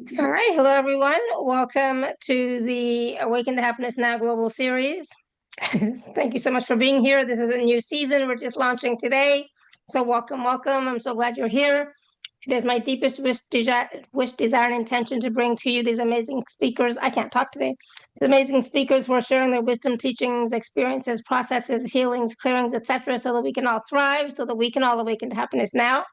All right. Hello, everyone. Welcome to the Awaken to Happiness Now global series. Thank you so much for being here. This is a new season. We're just launching today. So welcome, welcome. I'm so glad you're here. It is my deepest desire, and intention to bring to you these amazing speakers. I can't talk today. These amazing speakers who are sharing their wisdom, teachings, experiences, processes, healings, clearings, etc., so that we can all thrive, so that we can all awaken to happiness now.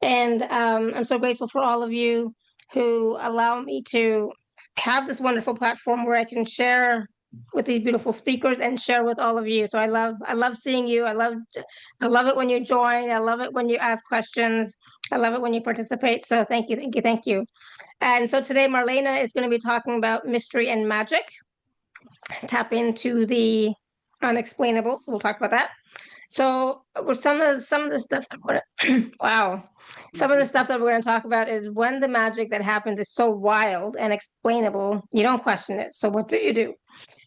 And I'm so grateful for all of you who allow me to have this wonderful platform where I can share with these beautiful speakers and share with all of you. So I love seeing you. I love it when you join. I love it when you ask questions. I love it when you participate. So thank you, thank you, thank you. And so today Marlena is going to be talking about mystery and magic. Tap into the unexplainable. So we'll talk about that. So some of the stuff that we're wow. Some of the stuff that we're going to talk about is when the magic that happens is so wild and explainable, you don't question it. So what do you do?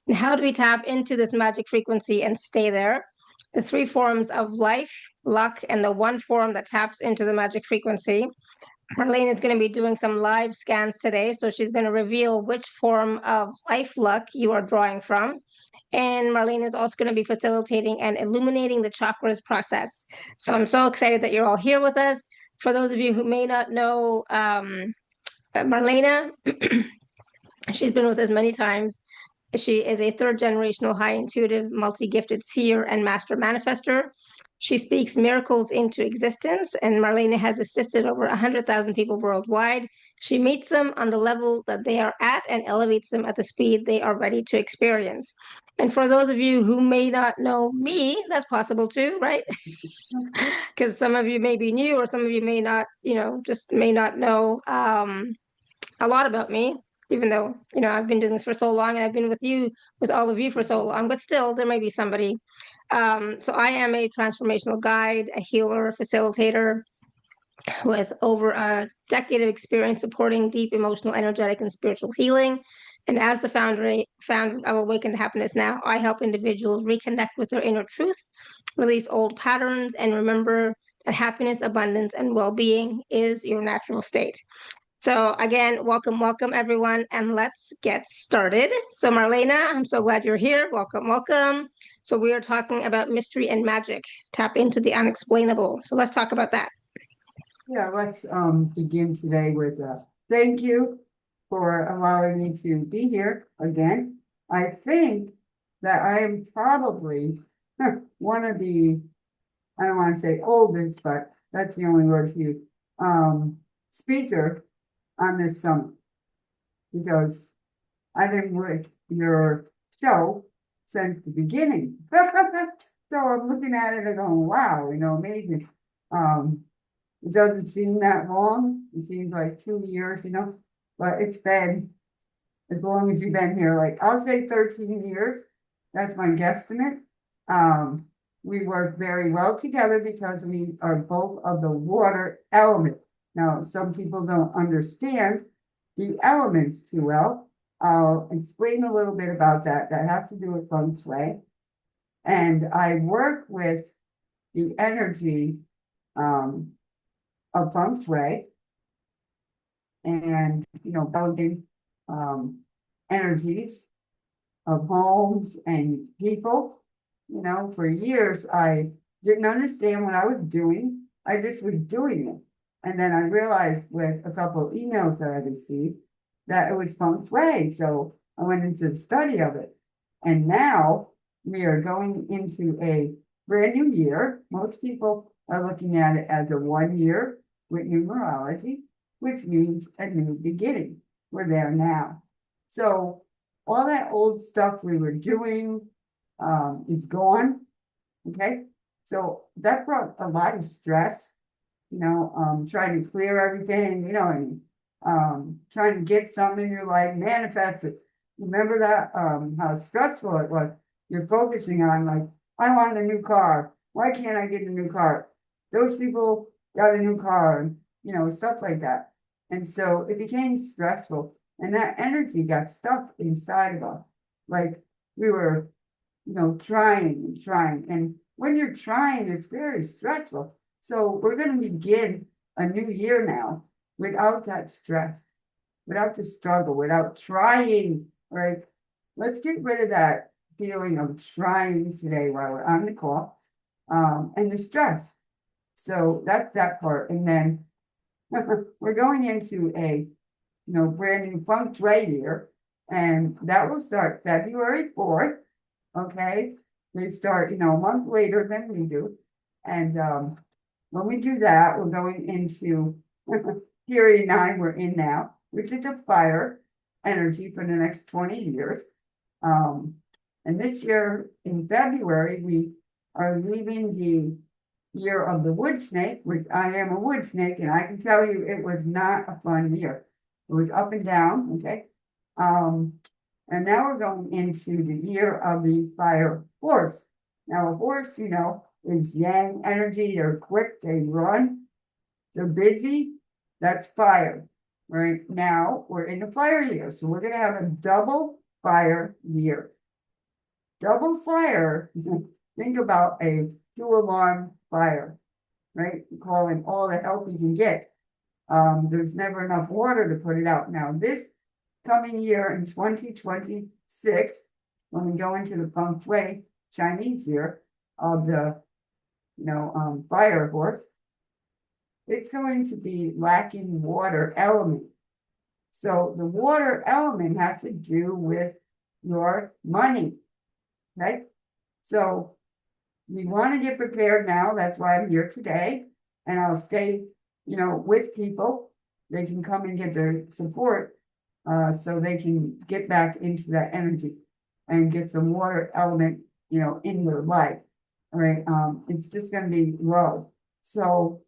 And how do we tap into this magic frequency and stay there? The three forms of life, luck, and the one form that taps into the magic frequency. Marlene is going to be doing some live scans today. So she's going to reveal which form of life luck you are drawing from. And Marlene is also going to be facilitating and illuminating the chakras process. So I'm so excited that you're all here with us. For those of you who may not know Marlena, she's been with us many times. She is a third generational high intuitive, multi-gifted seer and master manifester. She speaks miracles into existence, and Marlena has assisted over 100,000 people worldwide. She meets them on the level that they are at and elevates them at the speed they are ready to experience. And for those of you who may not know me, that's possible too, right? Because some of you may be new, or some of you may not, just may not know a lot about me, even though, I've been doing this for so long and I've been with all of you for so long, but still there may be somebody. So I am a transformational guide, a healer, a facilitator with over a decade of experience supporting deep emotional, energetic, and spiritual healing. And as the founder of Awaken to Happiness Now, I help individuals reconnect with their inner truth, release old patterns, and remember that happiness, abundance, and well-being is your natural state. So again, welcome, welcome everyone, and let's get started. So Marlena, I'm so glad you're here. Welcome, welcome. So we are talking about mystery and magic. Tap into the unexplainable. So let's talk about that. Yeah, let's begin today with thank you for allowing me to be here again. I think that I am probably one of the, I don't want to say oldest, but that's the only word to use, speaker on this summit, because I've been with your show since the beginning. So I'm looking at it and going, wow, amazing. It doesn't seem that long. It seems like 2 years, but it's been as long as you've been here, like I'll say 13 years. That's my guesstimate. We work very well together because we are both of the water element. Now, some people don't understand the elements too well. I'll explain a little bit about that. That has to do with feng shui. And I work with the energy of feng shui and, balancing energies of homes and people. For years, I didn't understand what I was doing. I just was doing it. And then I realized with a couple of emails that I received that it was feng shui. So I went into the study of it. And now we are going into a brand new year. Most people are looking at it as a 1 year with numerology, which means a new beginning. We're there now. So all that old stuff we were doing is gone. Okay. So that brought a lot of stress, trying to clear everything, and trying to get something in your life, manifest it. Remember that, how stressful it was. You're focusing on, like, I want a new car. Why can't I get a new car? Those people got a new car, and, stuff like that. And so it became stressful. And that energy got stuck inside of us. Like we were, trying and trying. And when you're trying, it's very stressful. So we're going to begin a new year now without that stress. without the struggle, without trying, right? Let's get rid of that feeling of trying today while we're on the call, and the stress. So that's that part. And then we're going into a brand new feng shui year, and that will start February 4th. Okay. They start, a month later than we do. And when we do that, we're going into period 9 we're in now, which is a fire energy for the next 20 years. And this year in February, we are leaving the year of the wood snake, which I am a wood snake, and I can tell you it was not a fun year. It was up and down, okay? And now we're going into the year of the fire horse. Now, a horse, is yang energy. They're quick, they run, they're busy. That's fire. Right now, we're in the fire year. So we're going to have a double fire year. Double fire, think about a 2-alarm fire, right? Calling all the help you can get. There's never enough water to put it out. Now, this coming year in 2026, when we go into the feng shui Chinese year of the fire horse, it's going to be lacking water element. So the water element has to do with your money, right? So we want to get prepared now. That's why I'm here today, and I'll stay with people. They can come and get their support, so they can get back into that energy and get some water element, in their life. All right. It's just going to be low. So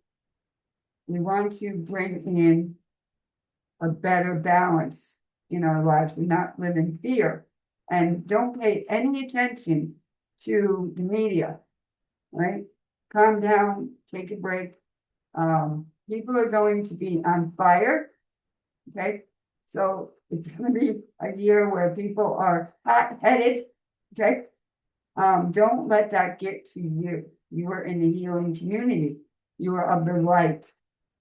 we want to bring in a better balance in our lives and not live in fear. And don't pay any attention to the media, right? Calm down, take a break. People are going to be on fire, okay? So it's going to be a year where people are hot-headed, okay? Don't let that get to you. You are in the healing community. You are of the light.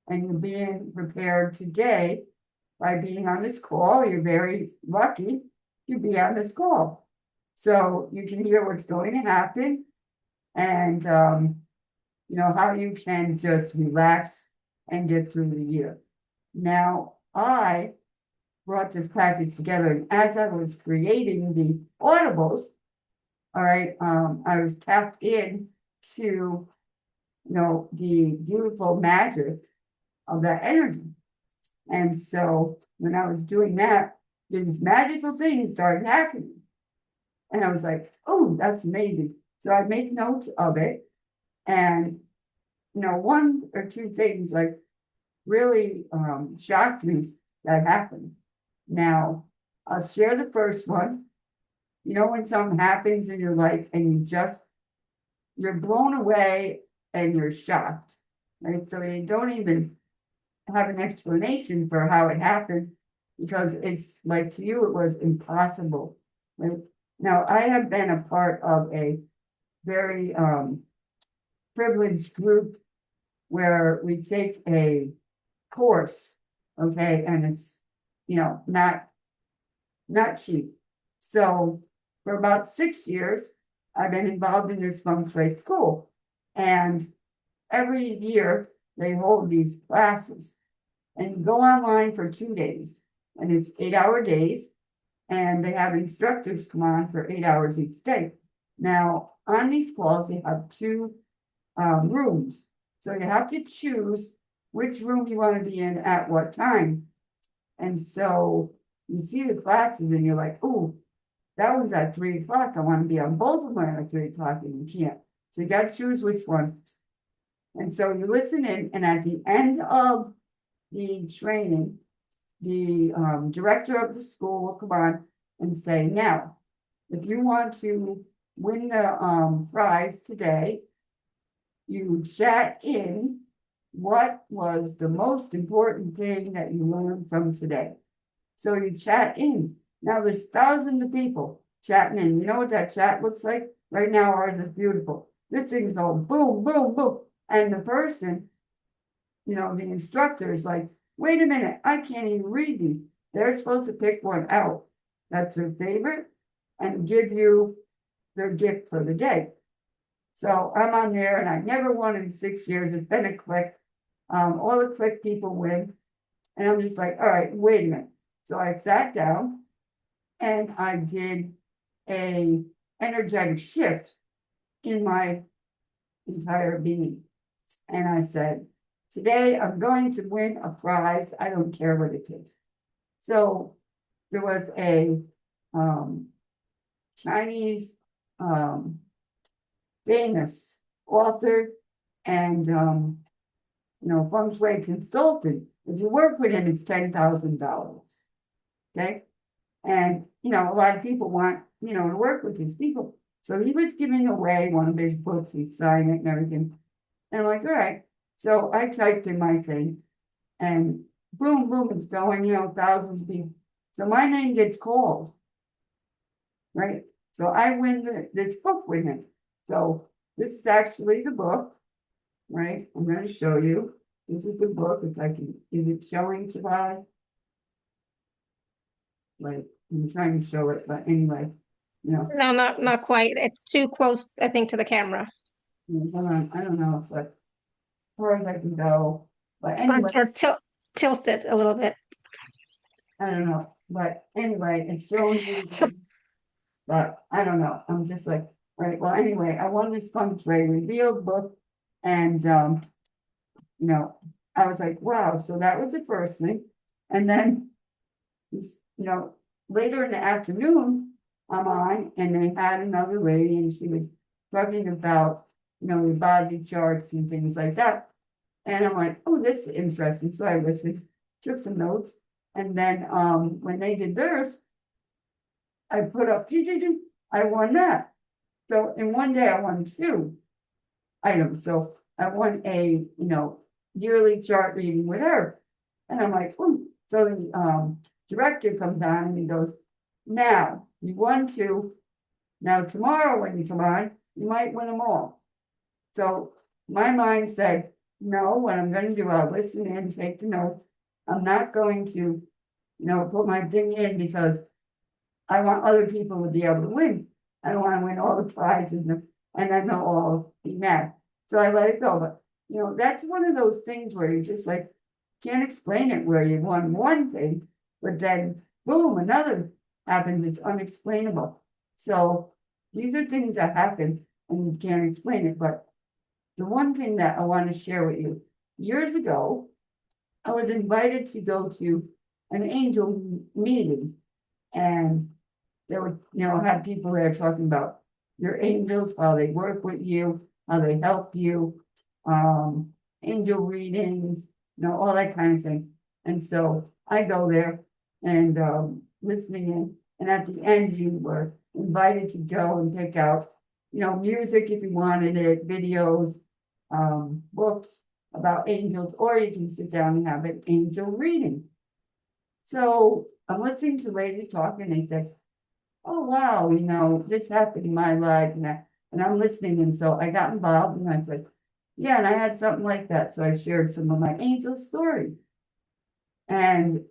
And you're being prepared today by being on this call. You're very lucky to be on this call. So you can hear what's going to happen and, how you can just relax and get through the year. Now, I brought this package together, and as I was creating the audibles, all right, I was tapped in to, the beautiful magic of that energy. And so when I was doing that, these magical things started happening. And I was like, oh, that's amazing. So I made notes of it. And, 1 or 2 things like really shocked me that happened. Now, I'll share the first one. When something happens in your life and you're blown away and you're shocked, right? So you don't even have an explanation for how it happened because it's like to you, it was impossible, right? Now, I have been a part of a very privileged group where we take a course, okay, and it's, not cheap. So for about 6 years, I've been involved in this feng shui school, and every year they hold these classes, and you go online for 2 days, and it's 8-hour days, and they have instructors come on for 8 hours each day. Now, on these calls, they have 2 rooms. So you have to choose which room you want to be in at what time. And so you see the classes and you're like, oh, that one's at 3 o'clock. I want to be on both of them at 3 o'clock, and you can't. So you got to choose which one. And so you listen in, and at the end of the training, the director of the school will come on and say, now, if you want to win the prize today, you chat in what was the most important thing that you learned from today. So you chat in. Now there's thousands of people chatting in. You know what that chat looks like? Right now ours is beautiful. This thing's all boom, boom, boom. And the person, the instructor is like, wait a minute, I can't even read these. they're supposed to pick one out that's their favorite and give you their gift for the day. So I'm on there and I never won in 6 years. It's been a click. All the click people win. And I'm just like, all right, wait a minute. So I sat down and I did a energetic shift in my entire being. And I said, today I'm going to win a prize. I don't care what it is. So there was a Chinese famous author and feng shui consultant. If you work with him, it's $10,000. Okay. And a lot of people want to work with these people. So he was giving away one of his books, he'd sign it and everything. And I'm like, all right. So I typed in my thing and boom, boom, it's going, thousands of people. So my name gets called. Right. So I win this book with him. So this is actually the book. Right. I'm going to show you. This is the book. If I can, is it showing, Shabbat? Like, I'm trying to show it, but anyway, No, not quite. It's too close, I think, to the camera. Hold on. I don't know, but as far as I can go. But anyway, Or tilt it a little bit. I don't know. But anyway, it's showing you. But I don't know. I'm just like, all right. Well, anyway, I won this feng shui revealed book, and I was like, wow. So that was the first thing, and then, later in the afternoon, I'm on, and they had another lady, and she was talking about, the body charts and things like that. And I'm like, oh, this is interesting. So I listened, took some notes, and then when they did theirs, I put up, I won that. So in one day, I won 2 items. So I won a, yearly chart reading with her. And I'm like, ooh. So the director comes on and he goes, now, you won 2. Now, tomorrow when you come on, you might win them all. So my mind said, no, what I'm going to do, I'll listen in, take the notes. I'm not going to, put my thing in because I want other people to be able to win. I don't want to win all the prizes and then they'll all be mad. So I let it go. But, that's one of those things where you just like can't explain it, where you won one thing, but then boom, another happens. It's unexplainable. So these are things that happen and you can't explain it. But the one thing that I want to share with you, years ago, I was invited to go to an angel meeting, and there were, had people there talking about your angels, how they work with you, how they help you, angel readings, all that kind of thing. And so I go there and listening in, and at the end you were invited to go and pick out, music if you wanted it, videos, books about angels, or you can sit down and have an angel reading. So I'm listening to ladies talk, and they said, oh, wow, this happened in my life, and I'm listening. And so I got involved, and I said, yeah, and I had something like that. So I shared some of my angel stories. And,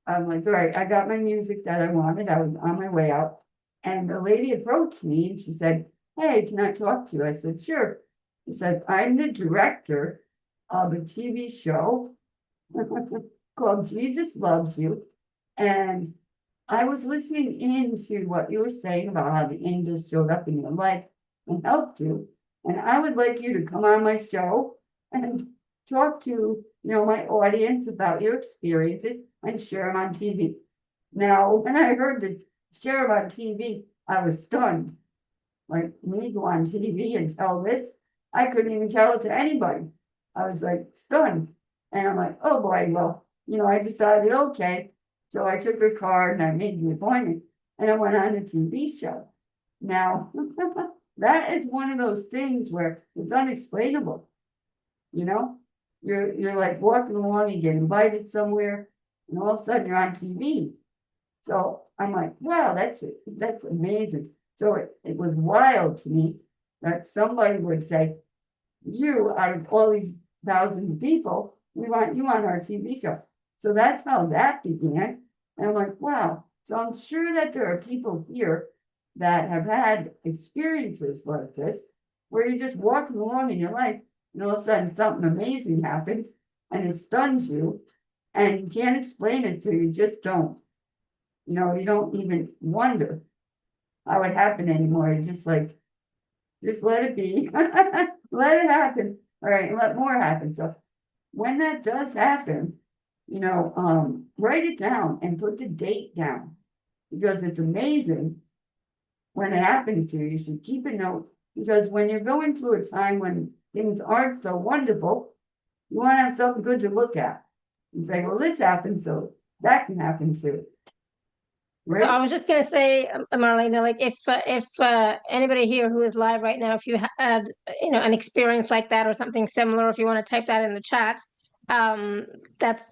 I'm like, all right, I got my music that I wanted. I was on my way out. And the lady approached me and she said, hey, can I talk to you? I said, sure. She said, I'm the director of a TV show called Jesus Loves You. And I was listening into what you were saying about how the angels showed up in your life and helped you. And I would like you to come on my show and talk to, my audience about your experiences and share them on TV. Now, when I heard the share them on TV, I was stunned. Like, me go on TV and tell this? I couldn't even tell it to anybody. I was like stunned. And I'm like, oh boy, well, I decided, okay. So I took her card and I made the appointment and I went on a TV show. Now, that is one of those things where it's unexplainable. You're like walking along, you get invited somewhere, and all of a sudden you're on TV. So I'm like, wow, that's amazing. So it was wild to me that somebody would say, you, out of all these thousands of people, we want you on our TV show. So that's how that began. And I'm like, wow. So I'm sure that there are people here that have had experiences like this, where you're just walking along in your life, and all of a sudden something amazing happens, and it stuns you, and you can't explain it to you, just don't. You don't even wonder how it happened anymore. You're just like, just let it be. Let it happen. All right, and let more happen. So when that does happen, write it down and put the date down, because it's amazing when it happens to you. You should keep a note, because when you're going through a time when things aren't so wonderful, you want to have something good to look at and say, well, this happened, so that can happen too. So I Right? was just going to say, Marlena, like if anybody here who is live right now, if you had an experience like that or something similar, if you want to type that in the chat, um, that's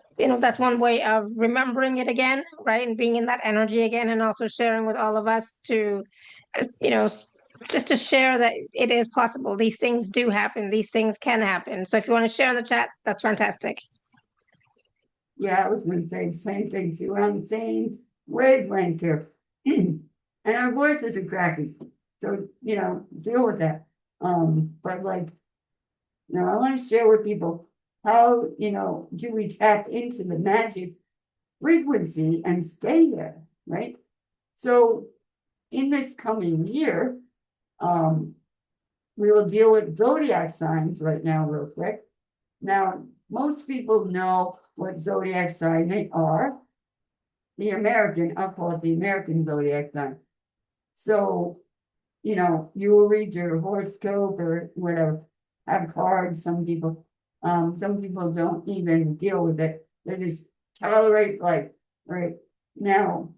one way of remembering it again, right, and being in that energy again, and also sharing with all of us to, just to share that it is possible. These things do happen. These things can happen. So if you want to share in the chat, that's fantastic. Yeah, I was going to say the same thing. So we're on the same wavelength here. And our voices are cracking. So, deal with that. But like, I want to share with people how, do we tap into the magic frequency and stay there, right? So in this coming year, we will deal with zodiac signs right now, real quick. Now, most people know what zodiac sign they are. I'll call it the American zodiac sign. So, you will read your horoscope or whatever, have cards. Some people don't even deal with it. They just tolerate life, right? Now,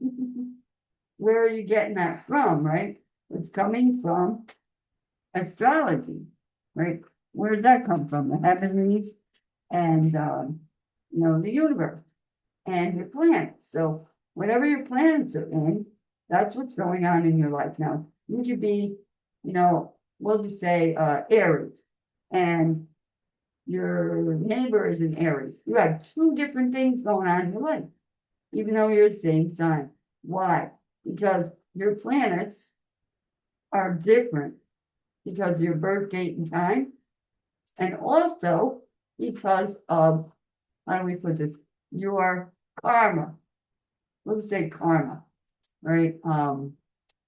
where are you getting that from, right? It's coming from astrology, right? Where does that come from? The heavenlies and, the universe and your planets. So whatever your planets are in, that's what's going on in your life now. You could be, we'll just say Aries, and your neighbor is in Aries. You have two different things going on in your life, even though you're the same sign. Why? Because your planets are different because of your birth date and time, and also because of, how do we put this, your karma. Let's say karma, right?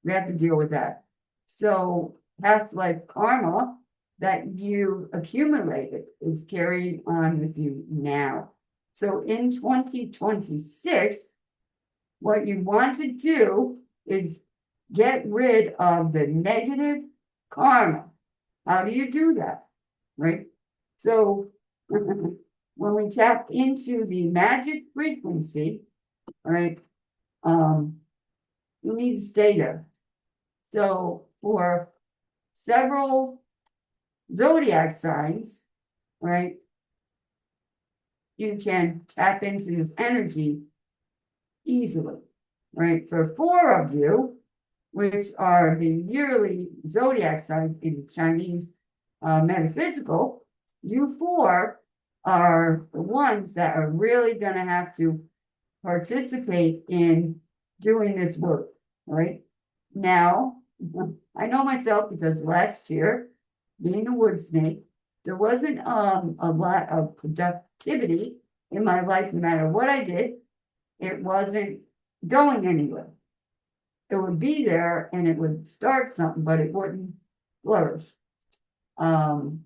We have to deal with that. So past life karma that you accumulated is carried on with you now. So in 2026, what you want to do is get rid of the negative karma. How do you do that? Right? So when we tap into the magic frequency, right, you need to stay there. So for several zodiac signs, right, you can tap into this energy easily, right? For 4 of you, which are the yearly zodiac signs in Chinese metaphysical, you 4 are the ones that are really going to have to participate in doing this work, right? Now, I know myself because last year, being a wood snake, there wasn't a lot of productivity in my life. No matter what I did, it wasn't going anywhere. It would be there and it would start something, but it wouldn't flourish to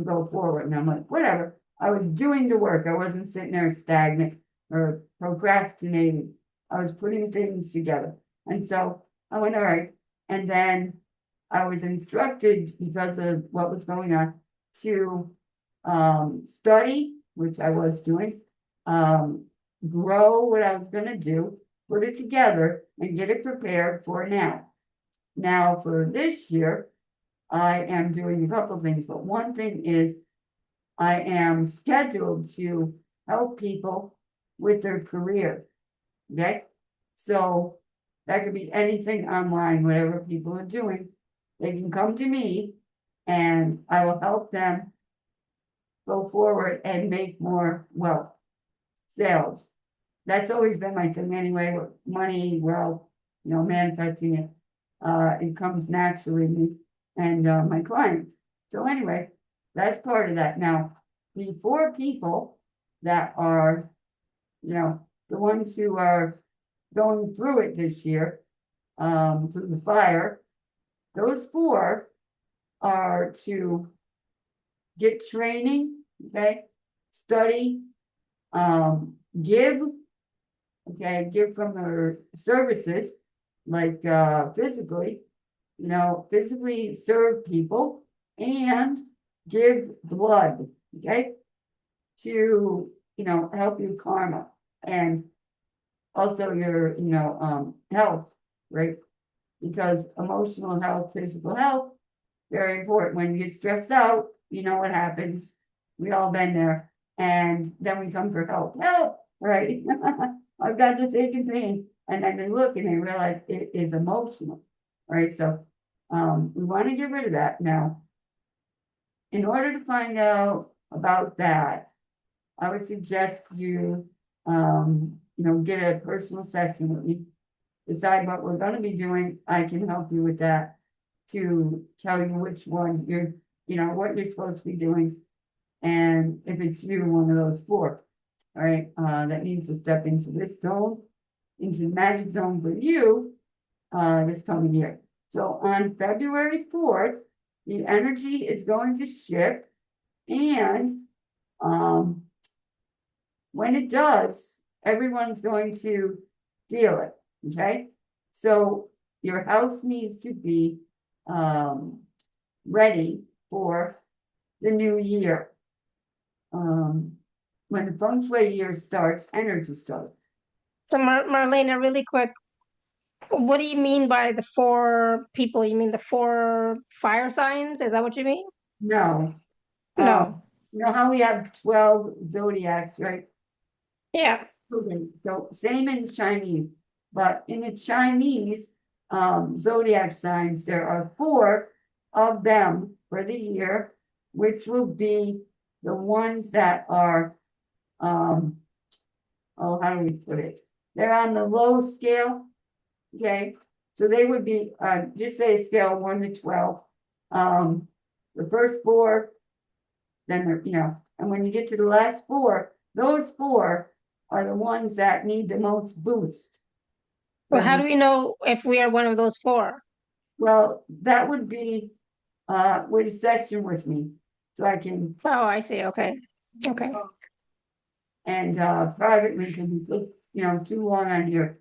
go forward. And I'm like, whatever. I was doing the work. I wasn't sitting there stagnant or procrastinating. I was putting things together. And so I went, all right. And then I was instructed, because of what was going on, to study, which I was doing, grow what I was going to do, put it together, and get it prepared for now. Now, for this year, I am doing a couple of things, but one thing is I am scheduled to help people with their career. Okay? So that could be anything online, whatever people are doing. They can come to me and I will help them go forward and make more wealth, sales, that's always been my thing anyway, with money, wealth, manifesting it. It comes naturally to me and my clients. So anyway, that's part of that. Now, the 4 people that are, the ones who are going through it this year, through the fire, those 4 are to get training, okay, study, give, okay, give from their services, like physically, physically serve people and give blood, okay, to, help you karma and also your, health, right? Because emotional health, physical health, very important. When you get stressed out, you know what happens. We all been there. And then we come for help. Help, right? I've got this aching pain. And then they look and they realize it is emotional, right? So we want to get rid of that. Now, in order to find out about that, I would suggest you, get a personal session with me, decide what we're going to be doing. I can help you with that to tell you which one you're, what you're supposed to be doing. And if it's you, one of those 4, all right, that needs to step into this zone, into the magic zone for you, this coming year. So on February 4th, the energy is going to shift, and when it does, everyone's going to feel it, okay? So your house needs to be ready for the new year. When the feng shui year starts, energy starts. So Marlena, really quick, what do you mean by the 4 people? You mean the 4 fire signs? Is that what you mean? No. No. You know how we have 12 zodiacs, right? Yeah. Okay, so same in Chinese, but in the Chinese zodiac signs, there are 4 of them for the year, which will be the ones that are, how do we put it? They're on the low scale, okay? So they would be, just say a scale 1 to 12. The first 4, then they're, and when you get to the last 4, those 4 are the ones that need the most boost. Well, how do we know if we are one of those 4? Well, that would be with a session with me, so I can. Oh, I see. Okay. Okay. And privately, because it takes too long on here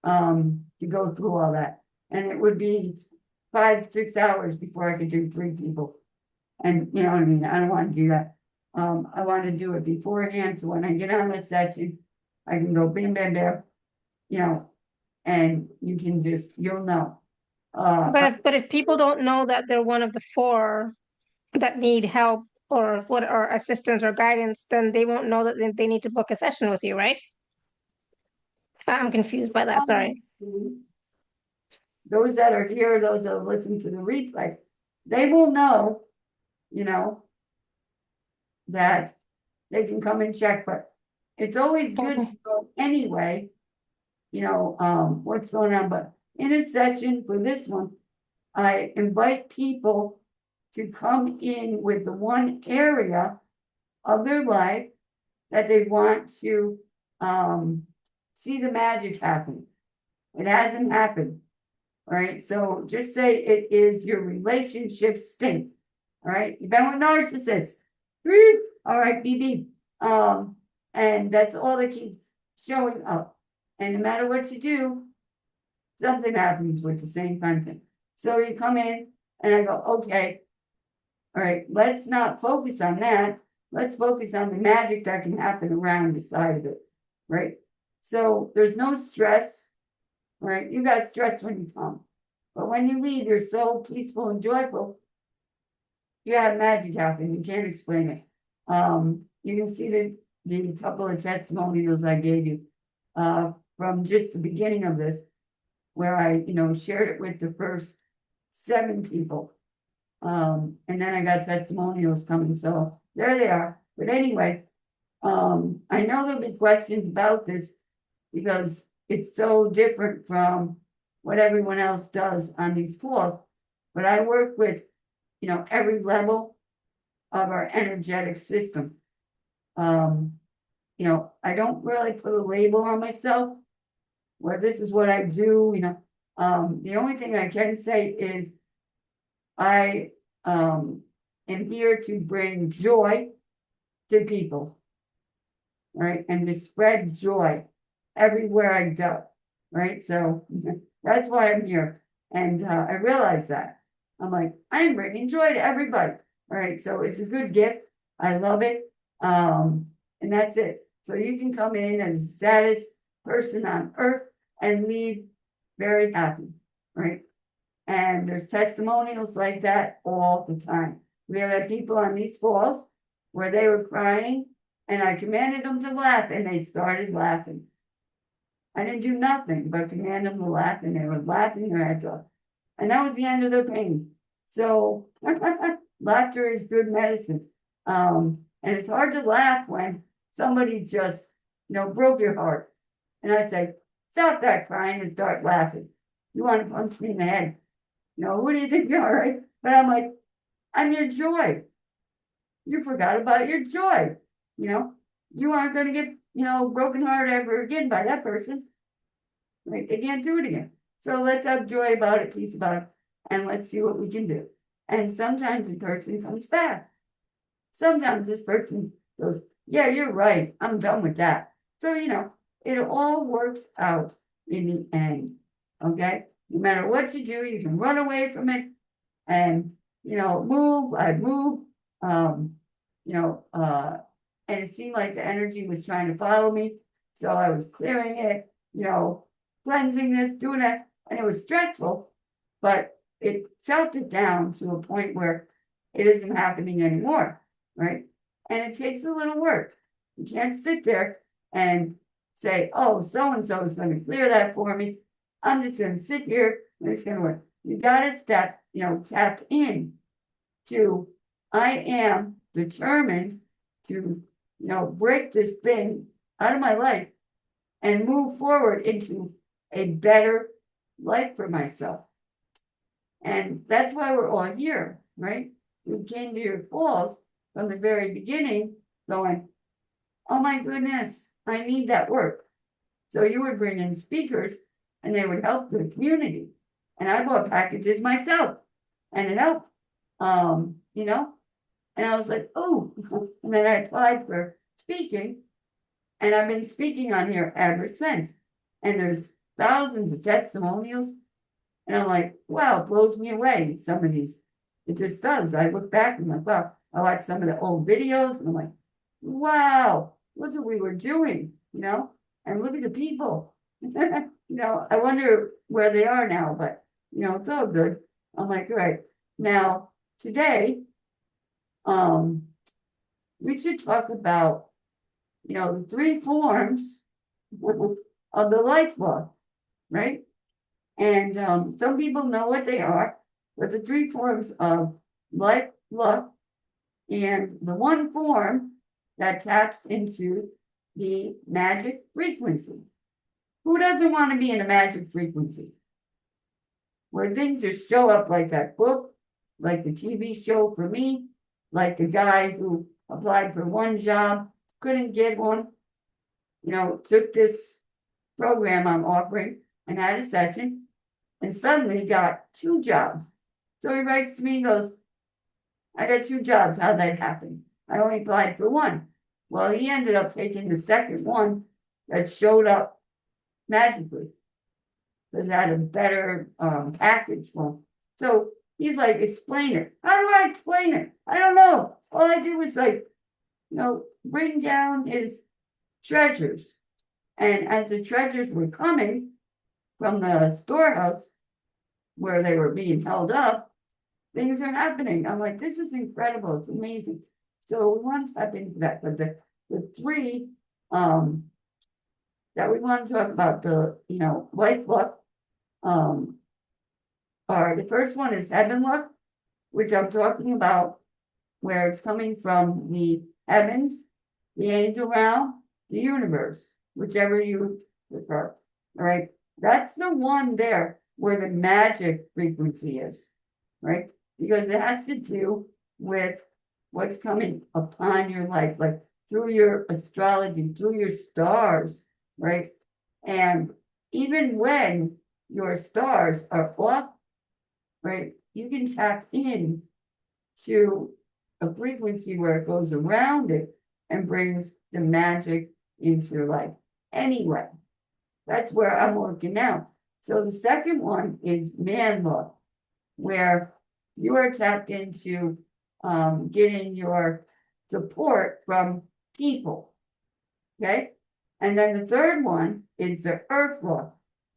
to go through all that, and it would be 5-6 hours before I could do 3 people, and you know what I mean. I don't want to do that. I want to do it beforehand, so when I get on the session, I can go bam, bam, bam, and you can you'll know. But if people don't know that they're one of the 4 that need help or assistance or guidance, then they won't know that they need to book a session with you, right? I'm confused by that. Sorry. Those that are here, those that listen to the replay, they will know, you know, that they can come and check, but it's always good to go anyway, what's going on. But in a session for this one, I invite people to come in with the one area of their life that they want to see the magic happen. It hasn't happened. All right. So just say it is your relationship stink. All right. You've been with narcissists. All right, BB. And that's all that keeps showing up. And no matter what you do, something happens with the same kind of thing. So you come in and I go, okay, all right, let's not focus on that. Let's focus on the magic that can happen around the side of it, right? So there's no stress, right? You got stress when you come. But when you leave, you're so peaceful and joyful. You have magic happen. You can't explain it. You can see the couple of testimonials I gave you from just the beginning of this, where I, shared it with the first 7 people. And then I got testimonials coming, so there they are. But anyway, I know there'll be questions about this, because it's so different from what everyone else does on these calls. But I work with, every level of our energetic system. I don't really put a label on myself where this is what I do, the only thing I can say is I am here to bring joy to people, right? And to spread joy everywhere I go, right? So that's why I'm here. And I realize that. I'm like, I'm bringing joy to everybody, right? So it's a good gift. I love it. And that's it. So you can come in as the saddest person on earth and leave very happy, right? And there's testimonials like that all the time. We have had people on these calls where they were crying and I commanded them to laugh and they started laughing. I didn't do nothing but command them to laugh and they were laughing their heads off. And that was the end of their pain. So laughter is good medicine. And it's hard to laugh when somebody just, broke your heart. And I'd say, stop that crying and start laughing. You want to punch me in the head. Who do you think you are, right? But I'm like, I'm your joy. You forgot about your joy. You aren't going to get, broken heart ever again by that person. Right? They can't do it again. So let's have joy about it, peace about it, and let's see what we can do. And sometimes the person comes back. Sometimes this person goes, yeah, you're right. I'm done with that. So, it all works out in the end. Okay? No matter what you do, you can run away from it and, move. I'd move. And it seemed like the energy was trying to follow me. So I was clearing it, cleansing this, doing that. And it was stressful, but it chopped it down to a point where it isn't happening anymore, right? And it takes a little work. You can't sit there and say, oh, so-and-so is going to clear that for me. I'm just going to sit here and it's going to work. You got to tap in to, I am determined to, break this thing out of my life and move forward into a better life for myself. And that's why we're all here, right? We came to your calls from the very beginning going, oh my goodness, I need that work. So you would bring in speakers and they would help the community. And I bought packages myself and it helped, and I was like, oh, and then I applied for speaking and I've been speaking on here ever since. And there's thousands of testimonials. And I'm like, wow, it blows me away. Some of these, it just does. I look back and I'm like, wow, I watch some of the old videos and I'm like, wow, look what we were doing, and look at the people. I wonder where they are now, but it's all good. I'm like, all right, now today, we should talk about, the 3 forms of the life law, right? And some people know what they are, but the 3 forms of life, love, and the 1 form that taps into the magic frequency. Who doesn't want to be in a magic frequency? Where things just show up like that book, like the TV show for me, like the guy who applied for 1 job, couldn't get one, took this program I'm offering and had a session and suddenly got 2 jobs. So he writes to me and goes, I got 2 jobs. How'd that happen? I only applied for 1. Well, he ended up taking the second one that showed up magically because it had a better package. Well, so he's like, explain it. How do I explain it? I don't know. All I did was bring down his treasures. And as the treasures were coming from the storehouse where they were being held up, things are happening. I'm like, this is incredible. It's amazing. So we want to tap into that. But the 3 that we want to talk about, the life luck, are the first one is heaven luck, which I'm talking about, where it's coming from the heavens, the angel realm, the universe, whichever you All right. That's the one there where the magic frequency is, right? Because it has to do with what's coming upon your life, like through your astrology, through your stars, right? And even when your stars are off, right, you can tap in to a frequency where it goes around it and brings the magic into your life. Anyway, that's where I'm working now. So the second one is man law, where you are tapped into getting your support from people. Okay. And then the third one is the earth law,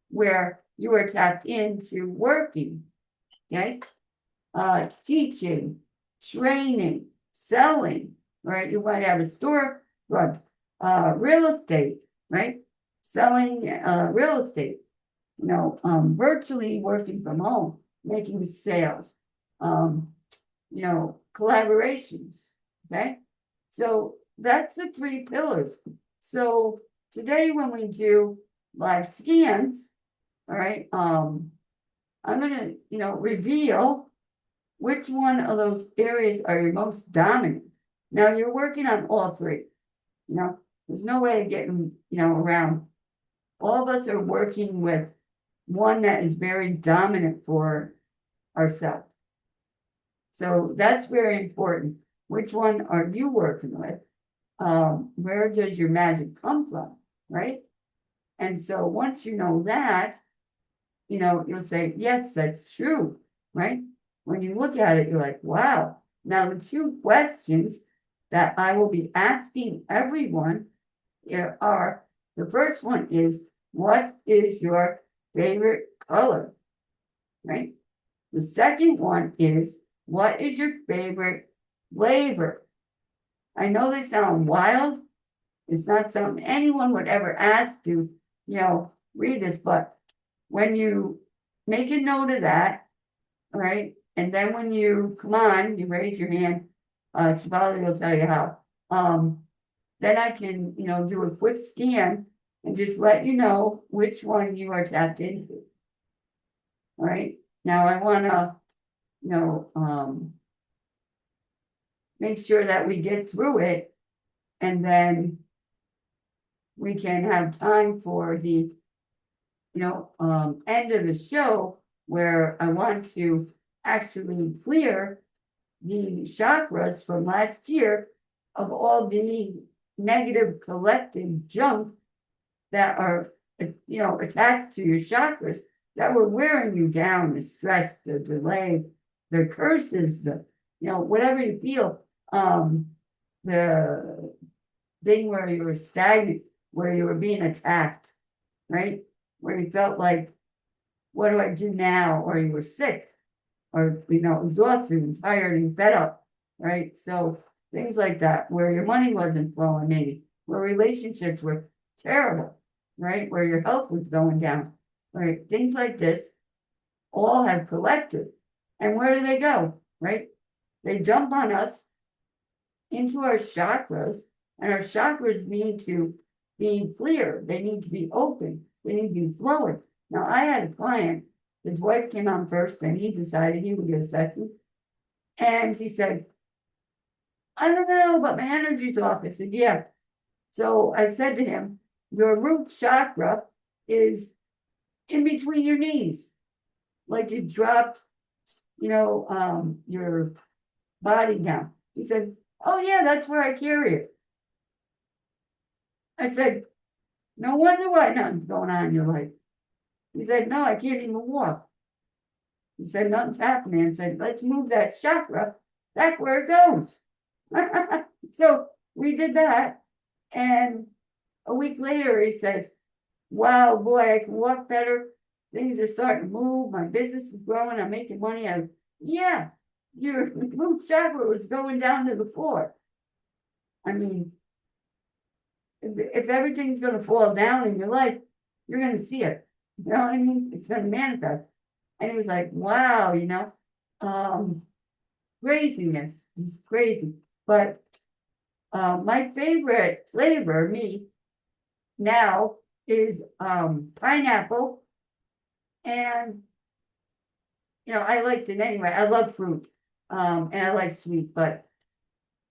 where you are tapped into working. Okay. Teaching, training, selling, right? You might have a store, real estate, right? Selling real estate, virtually working from home, making sales, collaborations, okay? So that's the three pillars. So today when we do live scans, all right, I'm going to, reveal which one of those areas are your most dominant. Now you're working on all three, there's no way of getting, around. All of us are working with one that is very dominant for ourselves. So that's very important. Which one are you working with? Where does your magic come from, right? And so once you know that, you'll say, yes, that's true, right? When you look at it, you're like, wow. Now, the two questions that I will be asking everyone are, the first one is, what is your favorite color, right? The second one is, what is your favorite flavor? I know they sound wild. It's not something anyone would ever ask to, read this, but when you make a note of that, all right, and then when you come on, you raise your hand, Shefali will tell you how. Then I can, do a quick scan and just let you know which one you are tapped into. All right. Now I want to, make sure that we get through it, and then we can have time for the, end of the show where I want to actually clear the chakras from last year of all the negative collective junk that are, attached to your chakras that were wearing you down, the stress, the delay, the curses, the, whatever you feel, the thing where you were stagnant, where you were being attacked, right? Where you felt like, what do I do now? Or you were sick, or, exhausted and tired and fed up, right? So things like that, where your money wasn't flowing, maybe, where relationships were terrible, right? Where your health was going down, right? Things like this all have collected. And where do they go, right? They jump on us into our chakras, and our chakras need to be clear. They need to be open. They need to be flowing. Now, I had a client, his wife came on first, and he decided he would get a session. And he said, I don't know, but my energy's off. I said, yeah. So I said to him, your root chakra is in between your knees. Like you dropped, your body down. He said, oh yeah, that's where I carry it. I said, no wonder why nothing's going on in your life. He said, no, I can't even walk. He said, nothing's happening. I said, let's move that chakra. That's where it goes. So we did that. And a week later, he says, wow, boy, I can walk better. Things are starting to move. My business is growing. I'm making money. Yeah, your root chakra was going down to the floor. I mean, if everything's going to fall down in your life, you're going to see it. You know what I mean? It's going to manifest. And he was like, wow, craziness. It's crazy. But my favorite flavor, me, now is pineapple. And, I liked it anyway. I love fruit. And I like sweet, but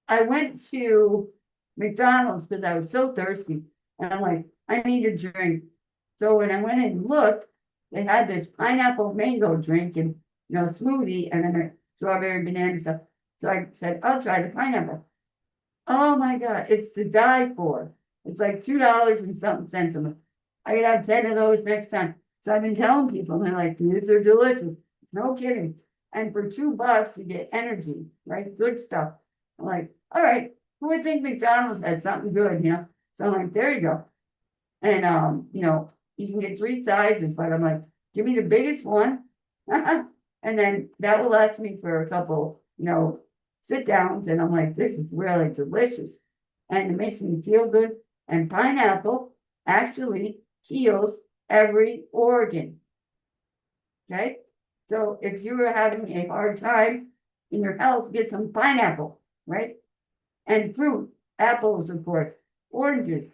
I went to McDonald's because I was so thirsty. And I'm like, I need a drink. So when I went and looked, they had this pineapple mango drink and, smoothie and then a strawberry banana stuff. So I said, I'll try the pineapple. Oh my God, it's to die for. It's like $2 and something cents a month. I could have 10 of those next time. So I've been telling people, and they're like, these are delicious. No kidding. And for $2, you get energy, right? Good stuff. I'm like, all right, who would think McDonald's has something good, So I'm like, there you go. And you can get 3 sizes, but I'm like, give me the biggest one. And then that will last me for a couple, sit downs. And I'm like, this is really delicious. And it makes me feel good. And pineapple actually heals every organ. Okay? So if you are having a hard time in your health, get some pineapple, right? And fruit, apples, of course, oranges.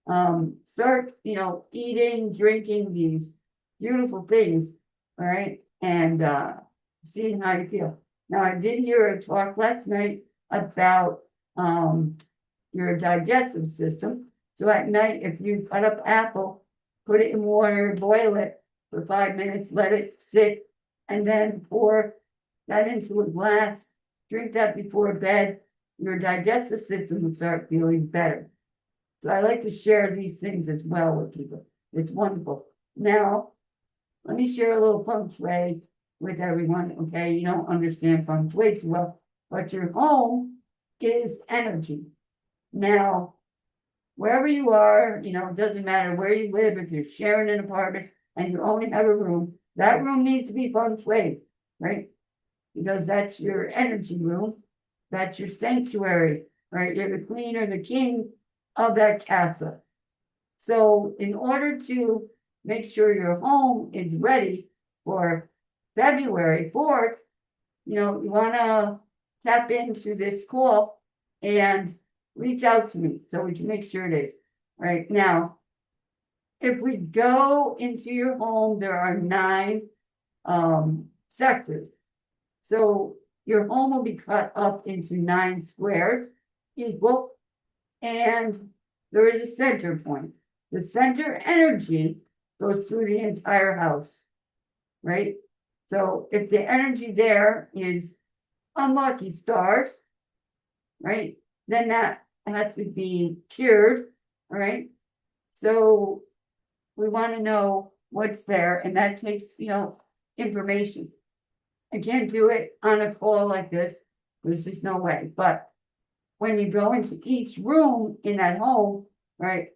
Start, eating, drinking these beautiful things, all right? And seeing how you feel. Now, I did hear a talk last night about your digestive system. So at night, if you cut up apple, put it in water, boil it for 5 minutes, let it sit, and then pour that into a glass, drink that before bed, your digestive system will start feeling better. So I like to share these things as well with people. It's wonderful. Now, let me share a little feng shui with everyone, okay? You don't understand feng shui too well, but your home is energy. Now, wherever you are, it doesn't matter where you live, if you're sharing an apartment and you only have a room, that room needs to be feng shui, right? Because that's your energy room. That's your sanctuary, right? You're the queen or the king of that castle. So in order to make sure your home is ready for February 4th, you want to tap into this call and reach out to me so we can make sure it is. Right now, if we go into your home, there are 9 sectors. So your home will be cut up into 9 squares equal, and there is a center point. The center energy goes through the entire house, right? So if the energy there is unlucky stars, right, then that has to be cured, all right? So we want to know what's there, and that takes, information. I can't do it on a call like this. There's just no way. But when you go into each room in that home, right,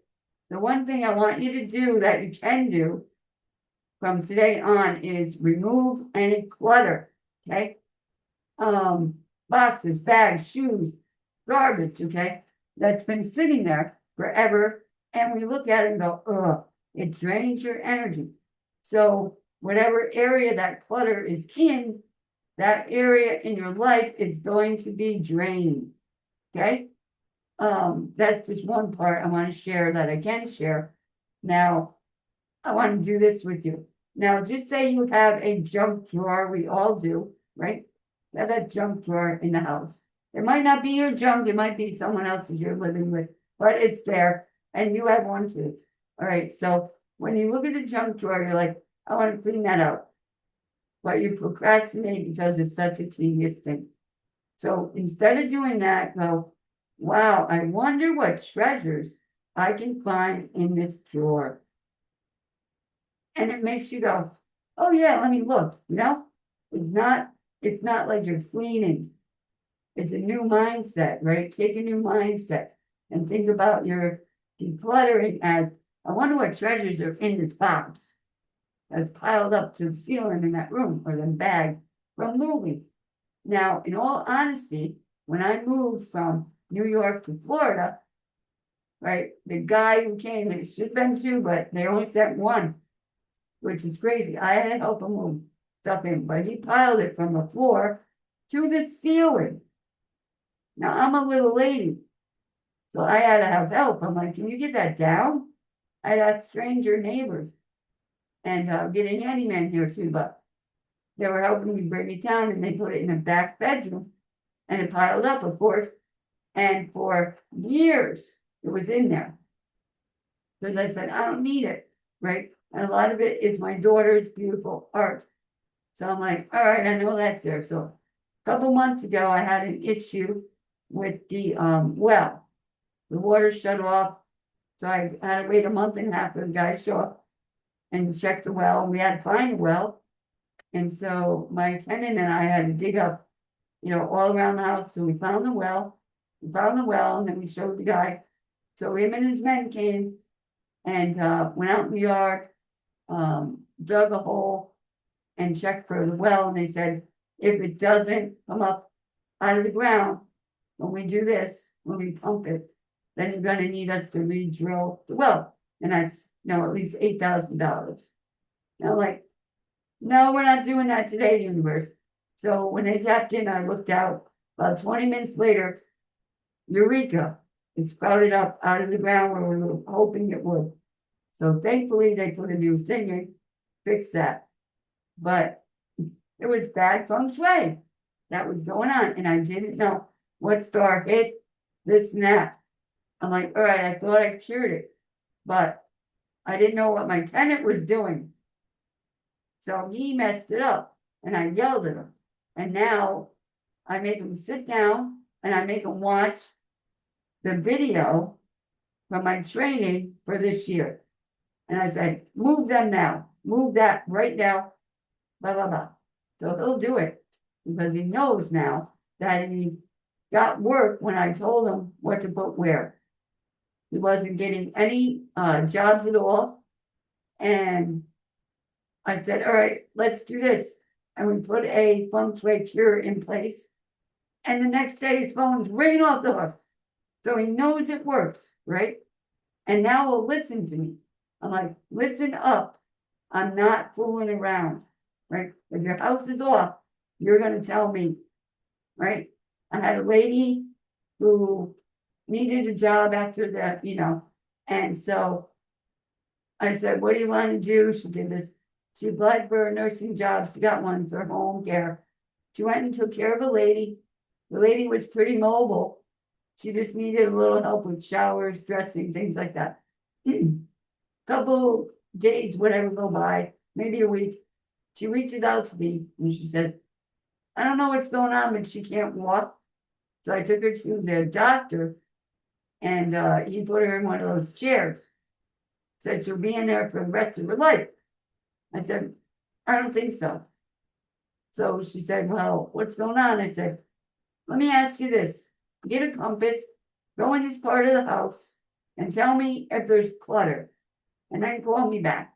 the one thing I want you to do that you can do from today on is remove any clutter, okay? Boxes, bags, shoes, garbage, okay? That's been sitting there forever. And we look at it and go, ugh, it drains your energy. So whatever area that clutter is in, that area in your life is going to be drained, okay? That's just one part I want to share that I can share. Now, I want to do this with you. Now, just say you have a junk drawer, we all do, right? You have that junk drawer in the house. It might not be your junk, it might be someone else's you're living with, but it's there, and you have one too. All right, so when you look at the junk drawer, you're like, I want to clean that out. But you procrastinate because it's such a tedious thing. So instead of doing that, go, wow, I wonder what treasures I can find in this drawer. And it makes you go, oh yeah, let me look, It's not like you're cleaning. It's a new mindset, right? Take a new mindset and think about your decluttering as, I wonder what treasures are in this box that's piled up to the ceiling in that room or the bag from moving. Now, in all honesty, when I moved from New York to Florida, right, the guy who came, it should have been 2, but they only sent 1, which is crazy. I had to help him move stuff in, but he piled it from the floor to the ceiling. Now, I'm a little lady, so I had to have help. I'm like, can you get that down? I had stranger neighbors and get a handyman here too, but they were helping me bring it down and they put it in a back bedroom and it piled up, of course. And for years it was in there because I said, I don't need it, right? And a lot of it is my daughter's beautiful art. So I'm like, all right, I know that's there. So a couple months ago, I had an issue with the well. The water shut off. So I had to wait a month and a half for the guy to show up and check the well. We had to find a well. And so my tenant and I had to dig up, all around the house. So we found the well. We found the well, and then we showed the guy. So him and his men came and went out in the yard, dug a hole, and checked for the well. And they said, if it doesn't come up out of the ground when we do this, when we pump it, then you're going to need us to re-drill the well. And that's, at least $8,000. And I'm like, no, we're not doing that today, universe. So when they tapped in, I looked out. About 20 minutes later, Eureka, it sprouted up out of the ground where we were hoping it would. So thankfully, they put a new thing in, fixed that. But it was bad feng shui that was going on. And I didn't know what star hit this and that. I'm like, all right, I thought I cured it. But I didn't know what my tenant was doing. So he messed it up. And I yelled at him. And now I make him sit down and I make him watch the video from my training for this year. And I said, move them now. Move that right now. Blah, blah, blah. So he'll do it because he knows now that he got work when I told him what to put where. He wasn't getting any jobs at all. And I said, all right, let's do this. And we put a feng shui cure in place. And the next day his phone's ringing off the hook. So he knows it works, right? And now he'll listen to me. I'm like, listen up. I'm not fooling around, right? If your house is off, you're going to tell me, right? I had a lady who needed a job after that, and so I said, what do you want to do? She did this. She applied for a nursing job. She got one for home care. She went and took care of a lady. The lady was pretty mobile. She just needed a little help with showers, dressing, things like that. Couple days, whatever, go by, maybe a week. She reaches out to me and she said, I don't know what's going on, but she can't walk. So I took her to the doctor and he put her in one of those chairs. Said she'll be in there for the rest of her life. I said, I don't think so. So she said, well, what's going on? I said, let me ask you this. Get a compass, go in this part of the house, and tell me if there's clutter. And then call me back.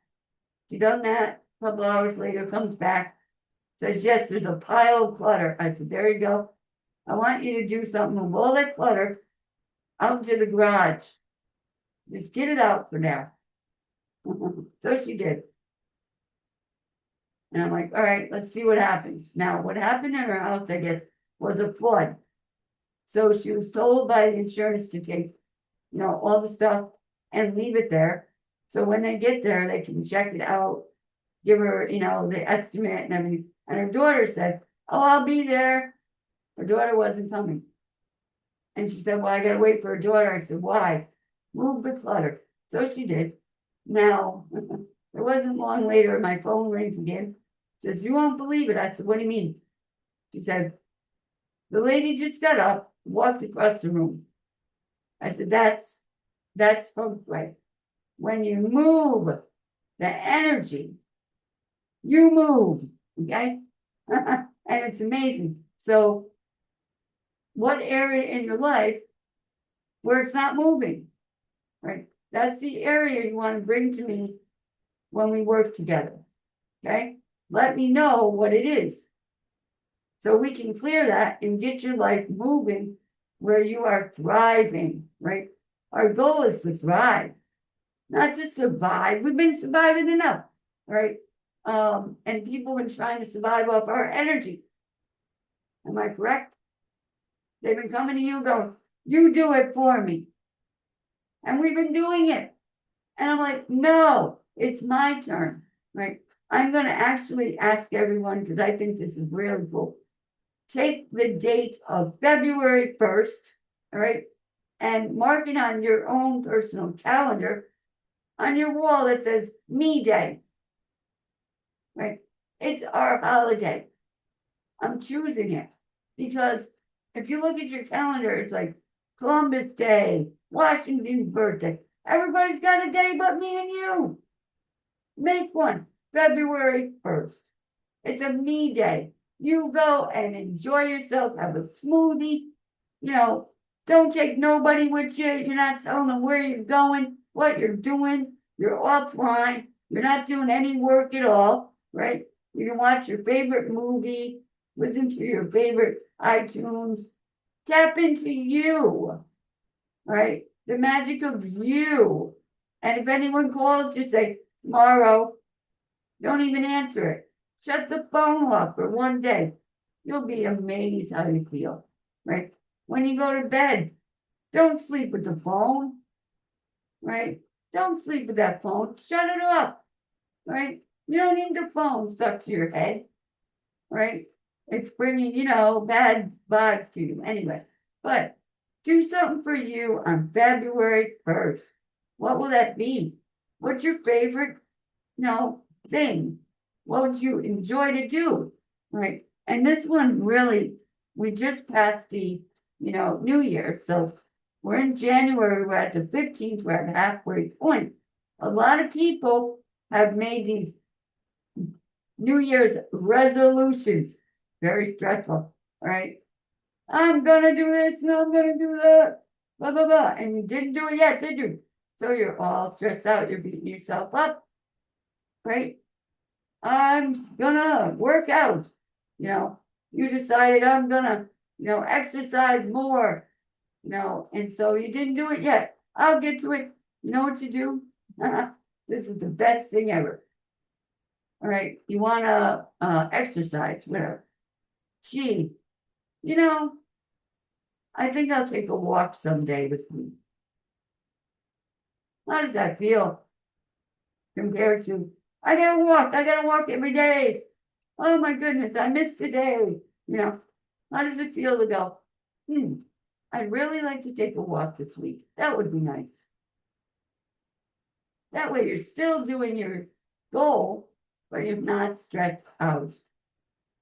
She done that. A couple hours later, comes back, says, yes, there's a pile of clutter. I said, there you go. I want you to do something, move all that clutter out to the garage. Just get it out for now. So she did. And I'm like, all right, let's see what happens. Now, what happened in her house, I guess, was a flood. So she was told by the insurance to take, all the stuff and leave it there. So when they get there, they can check it out, give her, the estimate and everything. And her daughter said, oh, I'll be there. Her daughter wasn't coming. And she said, well, I got to wait for her daughter. I said, why? Move the clutter. So she did. Now, it wasn't long later, my phone rings again. Says, you won't believe it. I said, what do you mean? She said, the lady just got up, walked across the room. I said, that's feng shui. When you move the energy, you move, okay? And it's amazing. So what area in your life where it's not moving, right? That's the area you want to bring to me when we work together, okay? Let me know what it is so we can clear that and get your life moving where you are thriving, right? Our goal is to thrive, not to survive. We've been surviving enough, right? And people have been trying to survive off our energy. Am I correct? They've been coming to you going, you do it for me. And we've been doing it. And I'm like, no, it's my turn, right? I'm going to actually ask everyone, because I think this is really cool. Take the date of February 1st, all right, and mark it on your own personal calendar on your wall that says Me Day, right? It's our holiday. I'm choosing it because if you look at your calendar, it's like Columbus Day, Washington's birthday. Everybody's got a day but me and you. Make one, February 1st. It's a me day. You go and enjoy yourself, have a smoothie. You know, don't take nobody with you. You're not telling them where you're going, what you're doing. You're offline. You're not doing any work at all, right? You can watch your favorite movie, listen to your favorite iTunes, tap into you, right? The magic of you. And if anyone calls, just say, tomorrow, don't even answer it. Shut the phone off for one day. You'll be amazed how you feel, right? When you go to bed, don't sleep with the phone, right? Don't sleep with that phone. Shut it off, right? You don't need the phone stuck to your head, right? It's bringing, bad vibes to you anyway. But do something for you on February 1st. What will that be? What's your favorite, thing? What would you enjoy to do? Right. And this one really, we just passed the, New Year. So we're in January, we're at the 15th, we're at the halfway point. A lot of people have made these New Year's resolutions. Very stressful, right? I'm gonna do this and I'm gonna do that, blah, blah, blah. And you didn't do it yet, did you? So you're all stressed out, you're beating yourself up, right? I'm gonna work out. You decided I'm gonna, exercise more, and so you didn't do it yet. I'll get to it. You know what you do? This is the best thing ever. All right, you wanna exercise, whatever. Gee, I think I'll take a walk someday with me. How does that feel compared to I gotta walk every day. Oh my goodness, I missed today. How does it feel to go, I'd really like to take a walk this week. That would be nice. That way you're still doing your goal, but you're not stressed out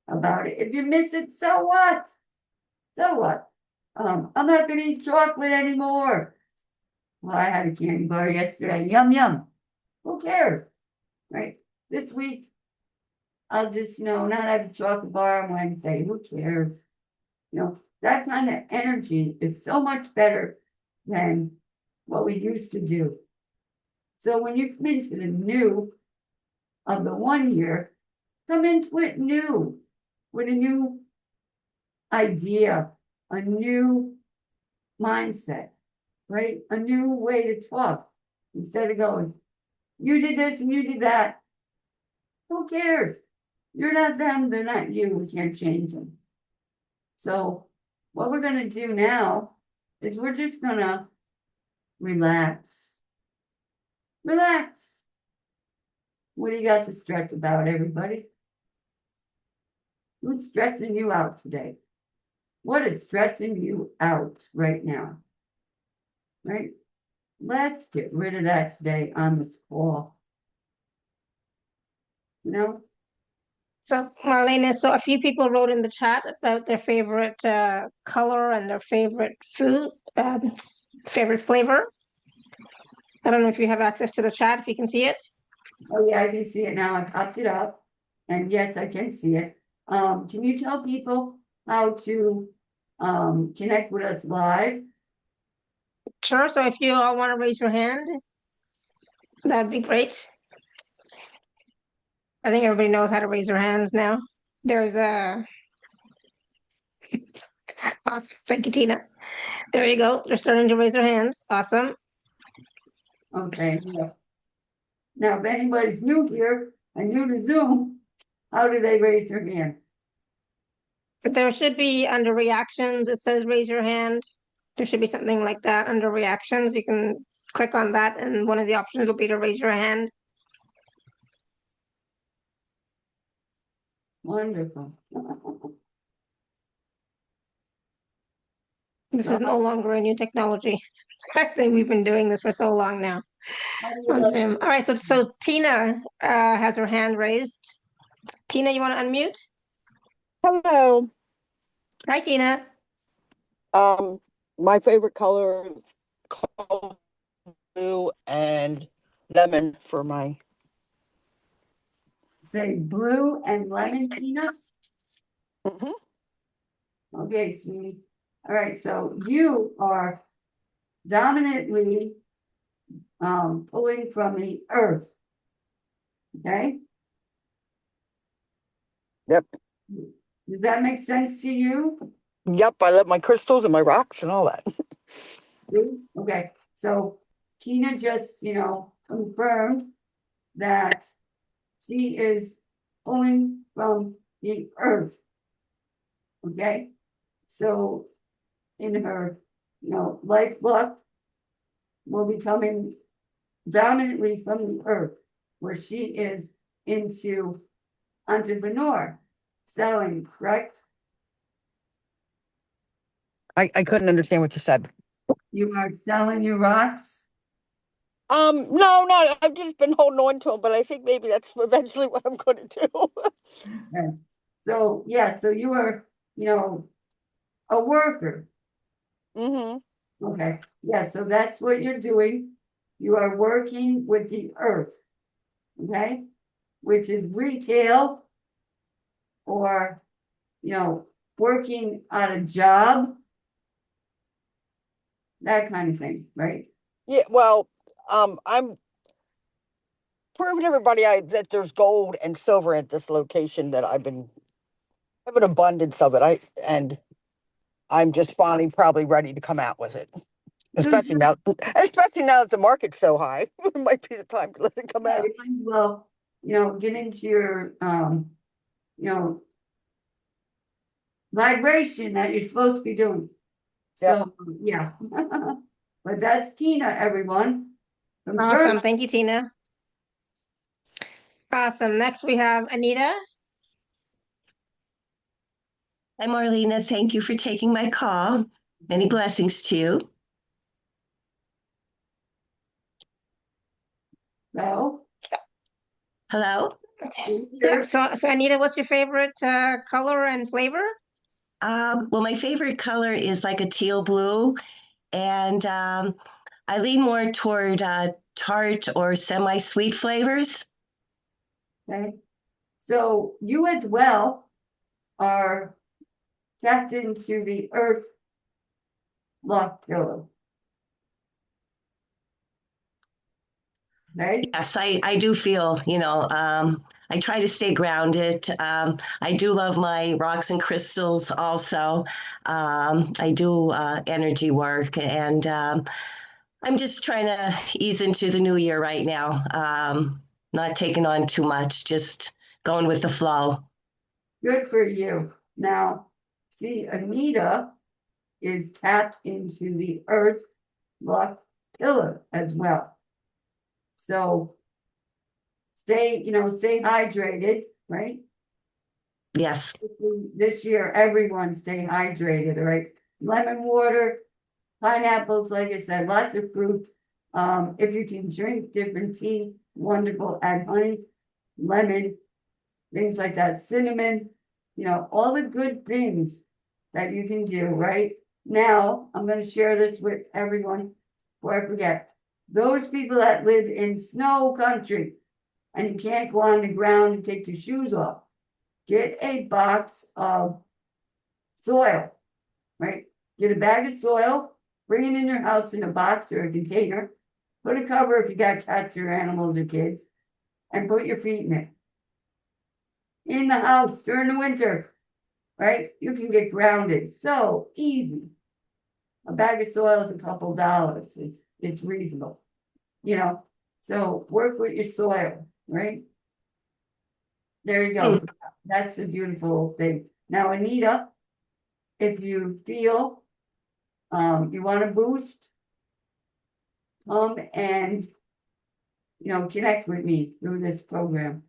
about it. If you miss it, so what? So what? I'm not gonna eat chocolate anymore. Well, I had a candy bar yesterday. Yum yum. Who cares? Right? This week, I'll just, not have a chocolate bar on Wednesday. Who cares? That kind of energy is so much better than what we used to do. So when you come into the new of the 1 year, come into it new, with a new idea, a new mindset, right? A new way to talk. Instead of going, you did this and you did that. Who cares? You're not them, they're not you. We can't change them. So what we're going to do now is we're just going to relax. Relax. What do you got to stress about, everybody? Who's stressing you out today? What is stressing you out right now? Right? Let's get rid of that today on this call. So, Marlena, so a few people wrote in the chat about their favorite color and their favorite food, favorite flavor. I don't know if you have access to the chat, if you can see it. Oh yeah, I can see it now. I popped it up. And yes, I can see it. Can you tell people how to connect with us live? Sure. So if you all want to raise your hand, that'd be great. I think everybody knows how to raise their hands now. There's a awesome. Thank you, Tina. There you go. They're starting to raise their hands. Awesome. Okay. Yeah. Now, if anybody's new here and new to Zoom, how do they raise their hand? There should be under reactions, it says raise your hand. There should be something like that under reactions. You can click on that, and one of the options will be to raise your hand. Wonderful. This is no longer a new technology. I think we've been doing this for so long now How do you on like Zoom. it? All right, so Tina has her hand raised. Tina, you want to unmute? Hello. Hi, Tina. My favorite color is cold blue and lemon for my. Say blue and lemon, Tina. Mhm. Okay, sweetie. All right, so you are dominantly pulling from the earth. Okay? Yep. Does that make sense to you? Yep. I love my crystals and my rocks and all that. Okay, so Tina just, confirmed that she is pulling from the earth. Okay, so in her, life block will be coming dominantly from the earth, where she is into entrepreneur, selling, correct? I couldn't understand what you said. You are selling your rocks? No, not. I've just been holding on to them, but I think maybe that's eventually what I'm going to do. Okay. So, yeah, so you are, a worker. Mm-hmm. Okay, yeah, so that's what you're doing. You are working with the earth, okay? Which is retail or, working on a job, that kind of thing, right? Yeah. Well, I'm proving everybody that there's gold and silver at this location that I have an abundance of it. I'm just finally probably ready to come out with it. Especially now, especially now that the market's so high, it might be the time to let it come Yeah, out. you might as well, get into your, you know, vibration that you're supposed to be doing. Yep. So, yeah. But that's Tina, everyone. Awesome. Thank you, Tina. Awesome. Next, we have Anita. Hi, Marlena. Thank you for taking my call. Many blessings to you. So, Hello. Yeah, so Anita, what's your favorite color and flavor? Well, my favorite color is like a teal blue, and I lean more toward tart or semi-sweet flavors. okay. So you as well are tapped into the earth lock pillow. Okay. Yes, I do feel, I try to stay grounded. I do love my rocks and crystals also. I do energy work, and I'm just trying to ease into the new year right now. Not taking on too much, just going with the flow. Good for you. Now, see, Anita is tapped into the earth lock pillar as well. So stay hydrated, right? Yes. This year, everyone stay hydrated, all right? Lemon water, pineapples, like I said, lots of fruit. If you can drink different tea, wonderful. Add honey, lemon, things like that, cinnamon, all the good things that you can do, right? Now, I'm going to share this with everyone before I forget. Those people that live in snow country and you can't go on the ground and take your shoes off, get a box of soil, right? Get a bag of soil, bring it in your house in a box or a container, put a cover if you got cats or animals or kids, and put your feet in it. In the house during the winter, right? You can get grounded. So easy. A bag of soil is a couple dollars. It's reasonable, So work with your soil, right? There you go. That's the beautiful thing. Now, Anita, if you feel you want to boost, come and, connect with me through this program.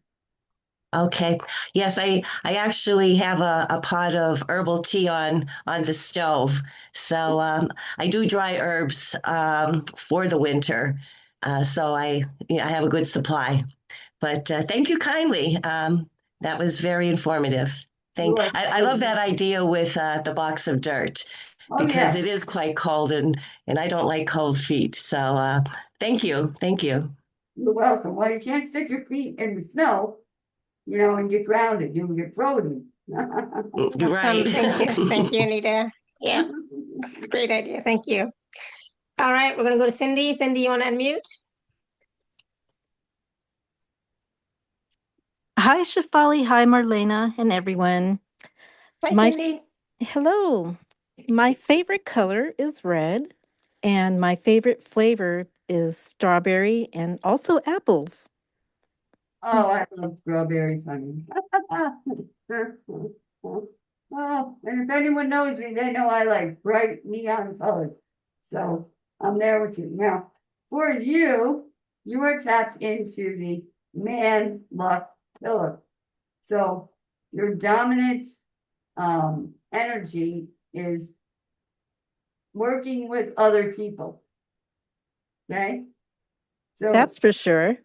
Okay. Yes, I actually have a pot of herbal tea on the stove. So I do dry herbs for the winter. So I have a good supply. But thank you kindly. That was very informative. You are I love that idea with the box of dirt Oh, because yeah. it is quite cold and I don't like cold feet. So thank you. Thank you. You're welcome. Well, you can't stick your feet in the snow, and get grounded. You'll get frozen. You're Awesome. right. Thank you. Thank you, Anita. Yeah, great idea. Thank you. All right, we're going to go to Cindy. Cindy, you want to unmute? Hi, Shefali. Hi, Marlena, and everyone. Hi, My Cindy. hello. My favorite color is red, and my favorite flavor is strawberry and also apples. Oh, I love strawberries, honey. Oh, and if anyone knows me, they know I like bright neon colors. So I'm there with you. Now, for you, you are tapped into the man luck pillar. So your dominant energy is working with other people. Okay. So That's for sure.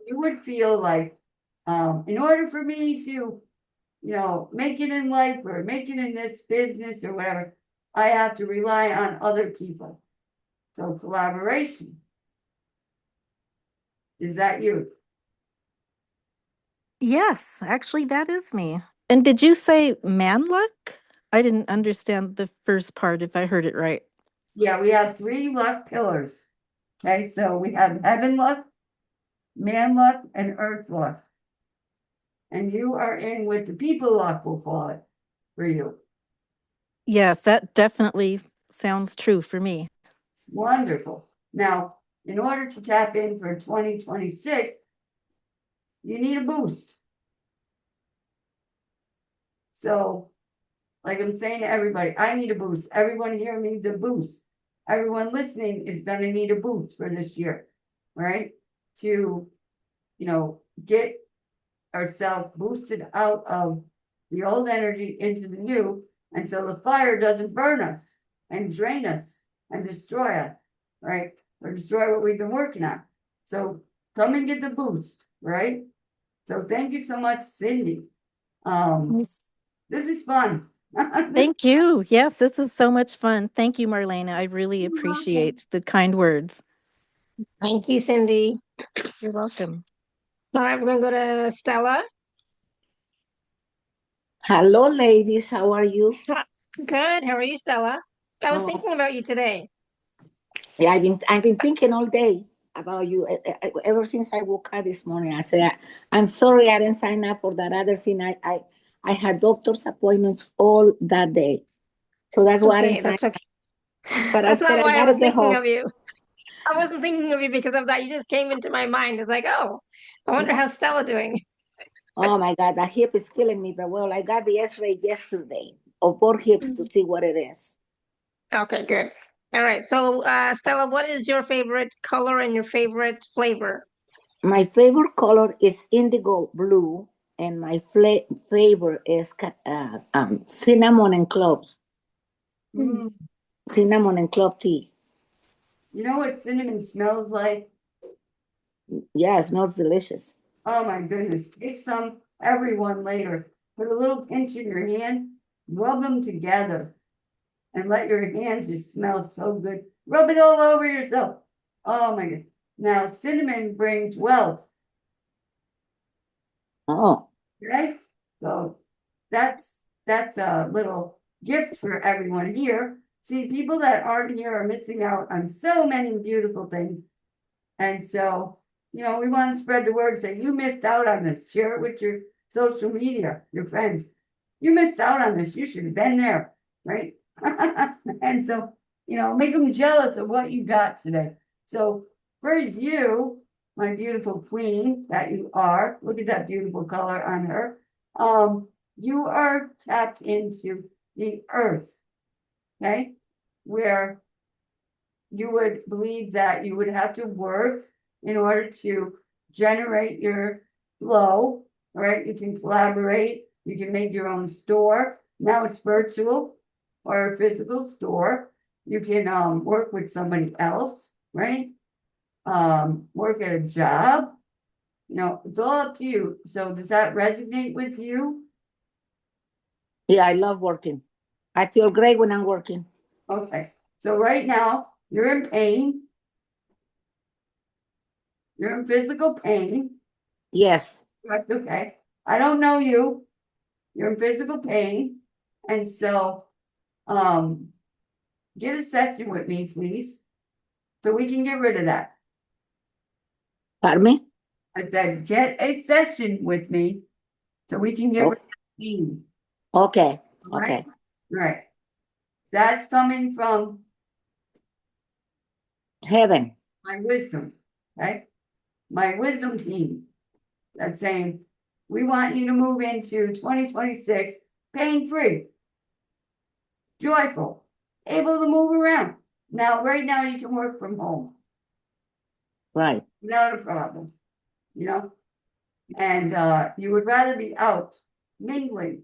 you would feel like, in order for me to, make it in life or make it in this business or whatever, I have to rely on other people. So collaboration. Is that you? Yes, actually, that is me. And did you say man luck? I didn't understand the first part if I heard it right. Yeah, we have 3 luck pillars. Okay, so we have heaven luck, man luck, and earth luck. And you are in with the people luck, we'll call it, for you. Yes, that definitely sounds true for me. Wonderful. Now, in order to tap in for 2026, you need a boost. So, like I'm saying to everybody, I need a boost. Everyone here needs a boost. Everyone listening is going to need a boost for this year, right? To, get ourselves boosted out of the old energy into the new. And so the fire doesn't burn us and drain us and destroy us, right? Or destroy what we've been working on. So come and get the boost, right? So thank you so much, Cindy. Yes. This is fun. Thank you. Yes, this is so much fun. Thank you, Marlena. I really You're welcome. appreciate the kind words. Thank you, Cindy. You're welcome. All right, we're going to go to Stella. Hello, ladies. How are you? Good. How are you, Stella? I was Oh, thinking about you today. yeah, I've been thinking all day about you. Ever since I woke up this morning, I said, I'm sorry I didn't sign up for that other thing. I had doctor's appointments all that day, so that's why I didn't Okay, sign that's up. okay. But I That's said not I why I gotta was get thinking home. of you. I wasn't thinking of you because of that. You just came into my mind. It's like, oh, I wonder how Stella doing. Oh my God, that hip is killing me. But well, I got the X-ray yesterday of both hips to see what it is. Okay, good. All right. So, Stella, what is your favorite color and your favorite flavor? My favorite color is indigo blue, and my favorite is cinnamon and cloves. Mm. Cinnamon and clove tea. You know what cinnamon smells like? Yeah, it smells delicious. Oh my goodness. Take some, everyone later. Put a little pinch in your hand, rub them together, and let your hands just smell so good. Rub it all over yourself. Oh my God. Now, cinnamon brings wealth, Oh, right? So that's a little gift for everyone here. See, people that aren't here are missing out on so many beautiful things. And so, we want to spread the word, say you missed out on this. Share it with your social media, your friends. You missed out on this. You should have been there, right? And so, make them jealous of what you got today. So for you, my beautiful queen that you are, look at that beautiful color on her. You are tapped into the earth, okay? Where you would believe that you would have to work in order to generate your flow, right? You can collaborate, you can make your own store. Now it's virtual or a physical store. You can work with somebody else, right? Work at a job. You know, it's all up to you. So does that resonate with you? Yeah, I love working. I feel great when I'm working. Okay. So right now you're in pain. You're in physical pain. Yes. Right, okay. I don't know you. You're in physical pain. And so get a session with me, please. So we can get rid of that. Pardon me? I said, get a session with me so we can get rid of the pain. Okay. All right? Okay. Right. That's coming from Heaven. my wisdom, right? My wisdom team that's saying, we want you to move into 2026 pain-free, joyful, able to move around. Now, right now, you can work from home Right. without a problem, you know? And you would rather be out mingling.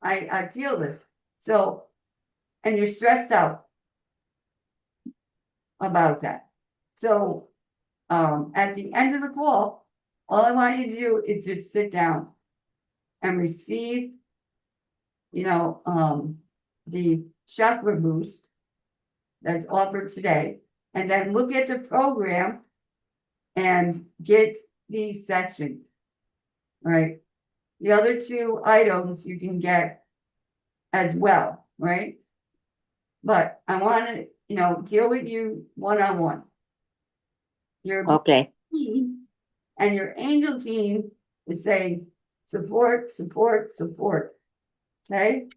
I feel this. So, and you're stressed out about that. So, at the end of the call, all I want you to do is just sit down and receive, you know, the chakra boost that's offered today, and then look at the program and get the session. Right. The other two items you can get as well, right? But I want to, you know, deal with you one-on-one. Your Okay. team and your angel team is saying support, support, support. Okay?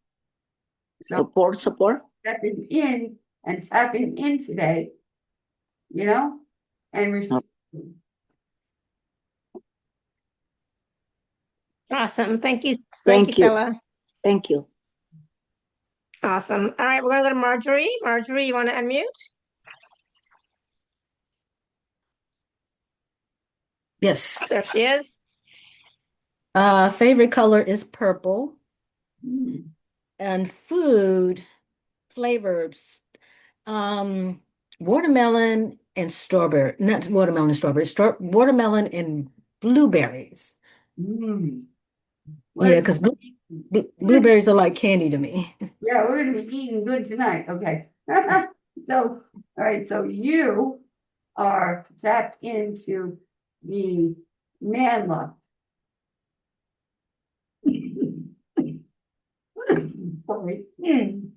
So Support, support. stepping in and tapping in today, you know, and receiving. Awesome. Thank you. Thank you. Stella. Thank you. Awesome. All right, we're gonna go to Marjorie. Marjorie, you want to unmute? Yes. There she is. Favorite color is purple, Mm. and food flavors, watermelon and strawberry. Not watermelon and strawberry. Watermelon and blueberries. Mm. Yeah, because blueberries are like candy to me. Yeah, we're gonna be eating good tonight. Okay. So, all right, so you are tapped into the man love. Sorry,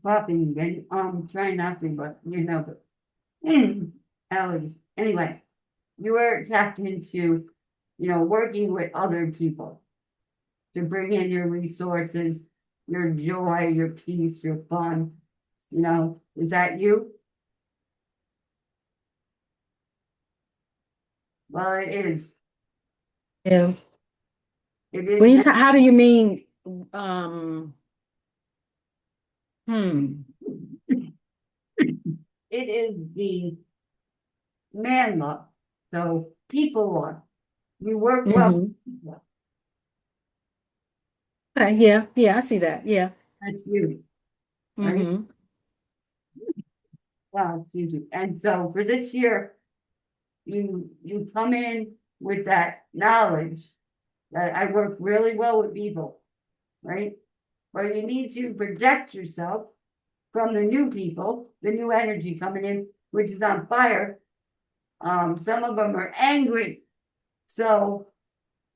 popping again. Trying not to, but you know, but allergies. Anyway, you are tapped into, you know, working with other people to bring in your resources, your joy, your peace, your fun. You know, is that you? Well, it is. Yeah. It is. When you say, how do you mean? Hmm. It is the man love. So people love. You work well with people. Okay. Yeah. Yeah. I see that. Yeah. That's you, right? Mm-hmm. Wow, excuse me. And so for this year, you come in with that knowledge that I work really well with people, right? But you need to project yourself from the new people, the new energy coming in, which is on fire. Some of them are angry. So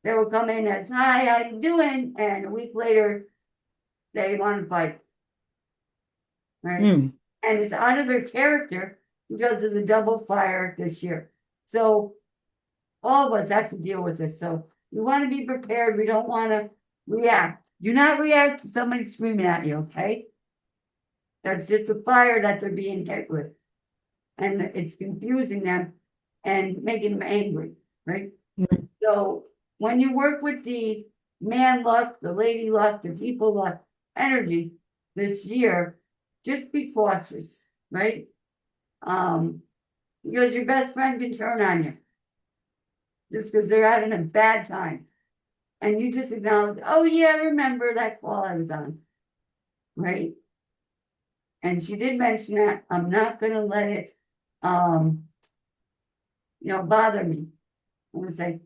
they will come in as, hi, how you doing? And a week later, they want to fight. Right? Mm. And it's out of their character because of the double fire this year. So all of us have to deal with this. So we want to be prepared. We don't want to react. Do not react to somebody screaming at you, okay? That's just a fire that they're being hit with. And it's confusing them and making them angry, right? Mm. So when you work with the man luck, the lady luck, the people luck energy this year, just be cautious, right? Because your best friend can turn on you just because they're having a bad time. And you just acknowledge, oh yeah, I remember that call I was on. Right? And she did mention that I'm not gonna let it bother me. I'm gonna say,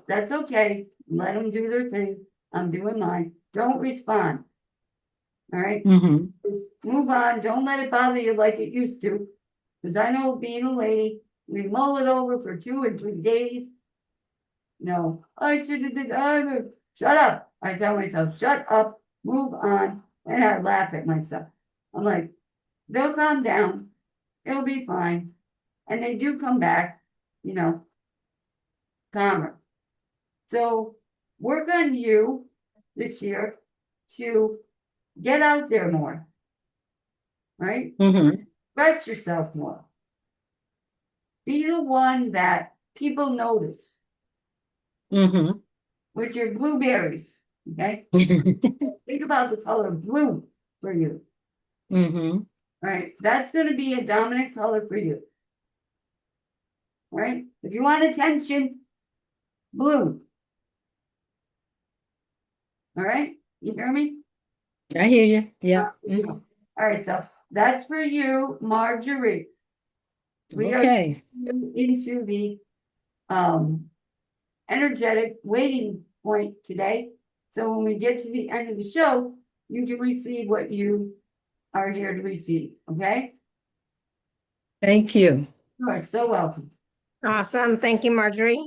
that's okay. Let them do their thing. I'm doing mine. Don't respond. All right. Mm-hmm. Just move on. Don't let it bother you like it used to. Because I know being a lady, we mull it over for 2 or 3 days. No, I should have did. Shut up. I tell myself, shut up, move on. And I laugh at myself. I'm like, they'll calm down. It'll be fine. And they do come back, calmer. So work on you this year to get out there more, right? Mm-hmm. Express yourself more. Be the one that people notice Mm-hmm. with your blueberries, okay? Think about the color blue for you, Mm-hmm. right? That's going to be a dominant color for you, right? If you want attention, blue. All right? You hear me? I hear you. Yeah. Mm-hmm. All right, so that's for you, Marjorie. We are Okay. into the energetic waiting point today. So when we get to the end of the show, you can receive what you are here to receive. Okay? Thank you. You are so welcome. Awesome. Thank you, Marjorie.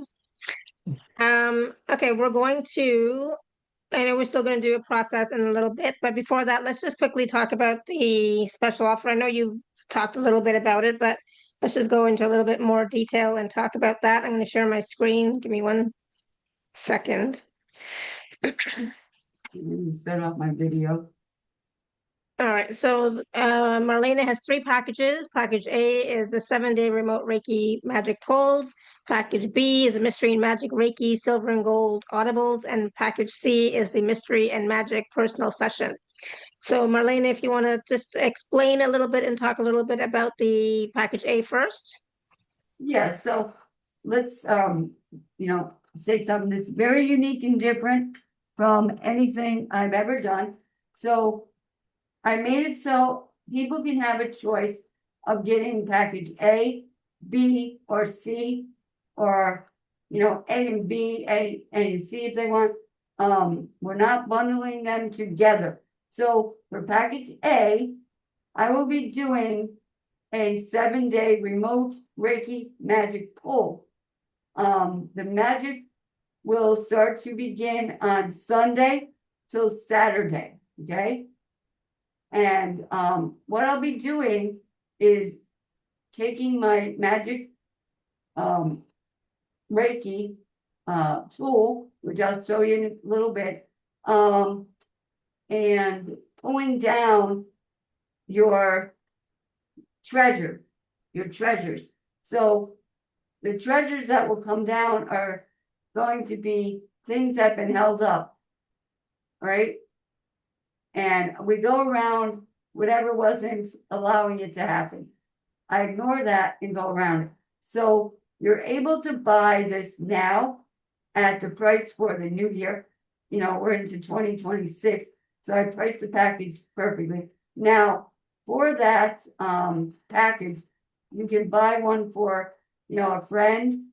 Okay, we're going to, I know we're still going to do a process in a little bit, but before that, let's just quickly talk about the special offer. I know you talked a little bit about it, but let's just go into a little bit more detail and talk about that. I'm going to share my screen. Give me 1 second. Turn off my video. All right, so Marlena has 3 packages. Package A is a 7-day remote Reiki magic pulls. Package B is a mystery and magic Reiki silver and gold audibles. And package C is the mystery and magic personal session. So Marlena, if you want to just explain a little bit and talk a little bit about the package A first. Yeah, so let's say something that's very unique and different from anything I've ever done. So I made it so people can have a choice of getting package A, B, or C, or A and B, A and C if they want. We're not bundling them together. So for package A, I will be doing a 7-day remote Reiki magic pull. The magic will start to begin on Sunday till Saturday. Okay. And what I'll be doing is taking my magic Reiki tool, which I'll show you in a little bit, and pulling down your treasures. So the treasures that will come down are going to be things that have been held up, right? And we go around whatever wasn't allowing it to happen. I ignore that and go around it. So you're able to buy this now at the price for the new year. We're into 2026. So I priced the package perfectly. Now, for that package, you can buy one for, a friend,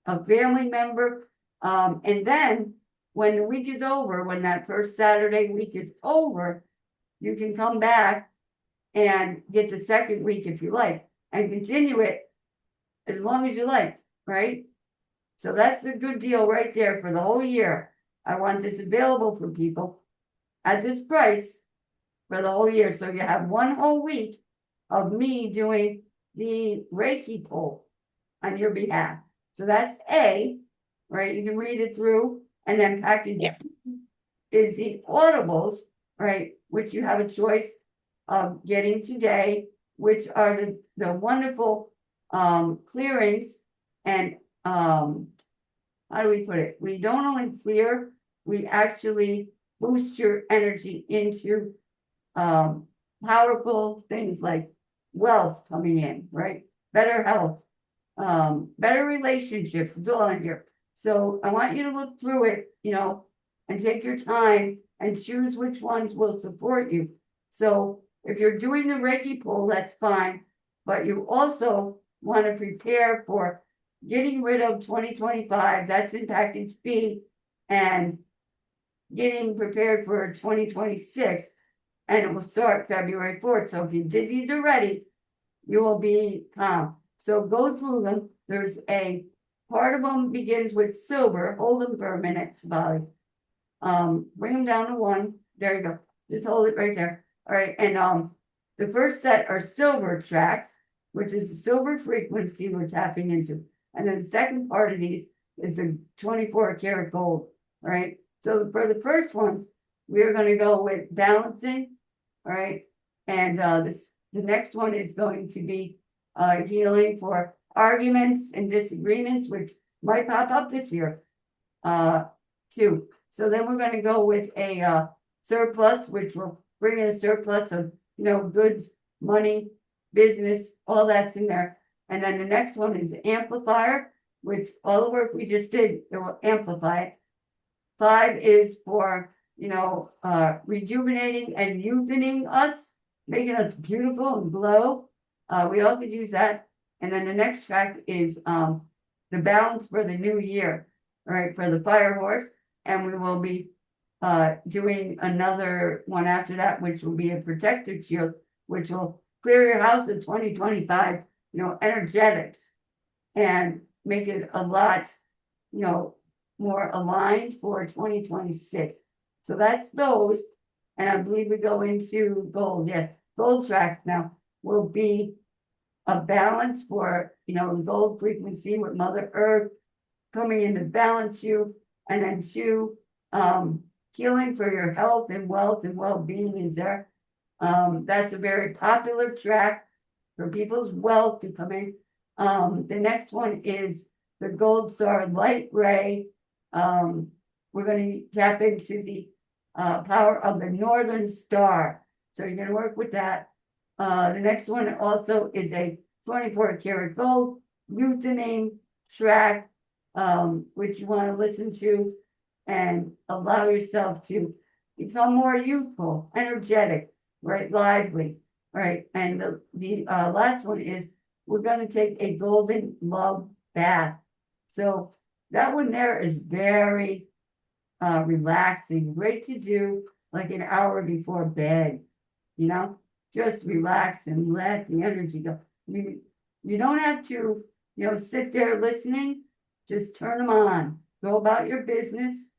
a family member. And then when the week is over, when that first Saturday week is over, you can come back and get the second week if you like and continue it as long as you like, right? So that's a good deal right there for the whole year. I want this available for people at this price for the whole year. So you have 1 whole week of me doing the Reiki pull on your behalf. So that's A, right? You can read it through, and then package B is the audibles, right? Which you have a choice of getting today, which are the wonderful clearings and how do we put it? We don't only clear, we actually boost your energy into powerful things like wealth coming in, right? Better health, better relationships, it's all in here. So I want you to look through it, and take your time and choose which ones will support you. So if you're doing the Reiki pull, that's fine, but you also want to prepare for getting rid of 2025, that's in package B, and getting prepared for 2026, and it will start February 4th. So if you did these already, you will be calm. So go through them. There's a part of them begins with silver. Hold them for a minute, Bali. Bring them down to 1. There you go. Just hold it right there. All right. And the first set are silver tracks, which is the silver frequency we're tapping into. And then the second part of these is a 24 karat gold. All right. So for the first ones, we're going to go with balancing. All right. And the next one is going to be healing for arguments and disagreements, which might pop up this year, too. So then we're going to go with a surplus, which will bring in a surplus of, goods, money, business, all that's in there. And then the next one is amplifier, which all the work we just did, it will amplify it. 5 is for, rejuvenating and youthening us, making us beautiful and glow. We all could use that. And then the next track is the balance for the new year, all right, for the fire horse. And we will be doing another one after that, which will be a protective shield, which will clear your house in 2025, energetics, and make it a lot, more aligned for 2026. So that's those. And I believe we go into gold. Yes, gold tracks now will be a balance for, the gold frequency with Mother Earth coming in to balance you. And then 2, healing for your health and wealth and well-being is there. That's a very popular track for people's wealth to come in. The next one is the Gold Star Light Ray. We're going to tap into the power of the Northern Star. So you're going to work with that. The next one also is a 24 karat gold youthening track, which you want to listen to and allow yourself to become more youthful, energetic, right, lively, right. And the last one is we're going to take a golden love bath. So that one there is very relaxing, great to do like an hour before bed, just relax and let the energy go. You don't have to, sit there listening, just turn them on, go about your business.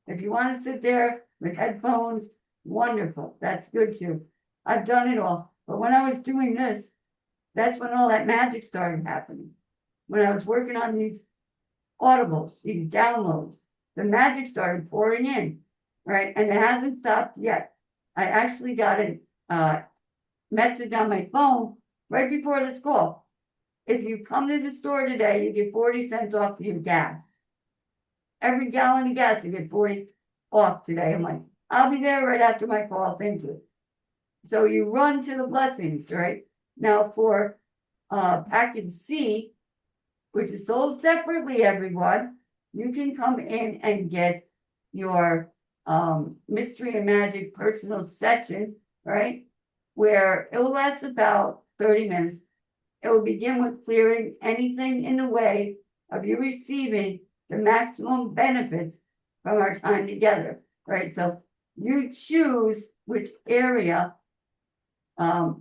If you want to sit there with headphones, wonderful, that's good too. I've done it all, but when I was doing this, that's when all that magic started happening. When I was working on these audibles, these downloads, the magic started pouring in, right? And it hasn't stopped yet. I actually got a message on my phone right before this call. If you come to the store today, you get 40 cents off your gas. Every gallon of gas, you get 40 off today. I'm like, I'll be there right after my call. Thank you. So you run to the blessings, right? Now for package C, which is sold separately, everyone, you can come in and get your mystery and magic personal session, right? Where it will last about 30 minutes. It will begin with clearing anything in the way of you receiving the maximum benefits from our time together, right? So you choose which area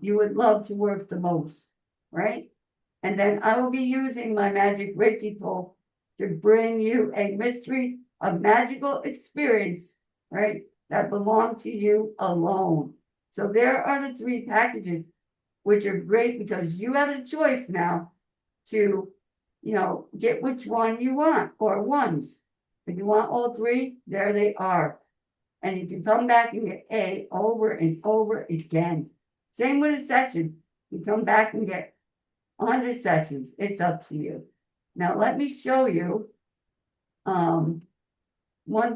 you would love to work the most, right? And then I will be using my magic Reiki pull to bring you a mystery of magical experience, right? That belong to you alone. So there are the 3 packages, which are great because you have a choice now to, get which one you want or ones. If you want all 3, there they are. And you can come back and get A over and over again. Same with a session. You come back and get 100 sessions. It's up to you. Now let me show you one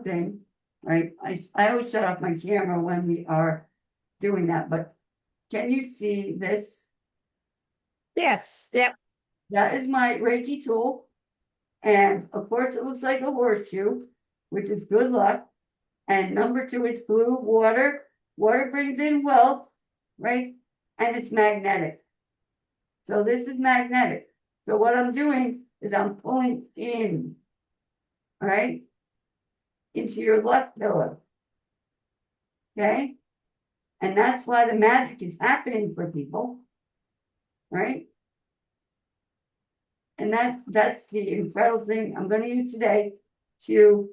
thing, right? I always shut off my camera when we are doing that, but can you see this? Yes. Yep. That is my Reiki tool. And of course, it looks like a horseshoe, which is good luck. And number 2 is blue water. Water brings in wealth, right? And it's magnetic. So this is magnetic. So what I'm doing is I'm pulling in, all right, into your left pillar. Okay? And that's why the magic is happening for people, right? And that's the incredible thing I'm going to use today to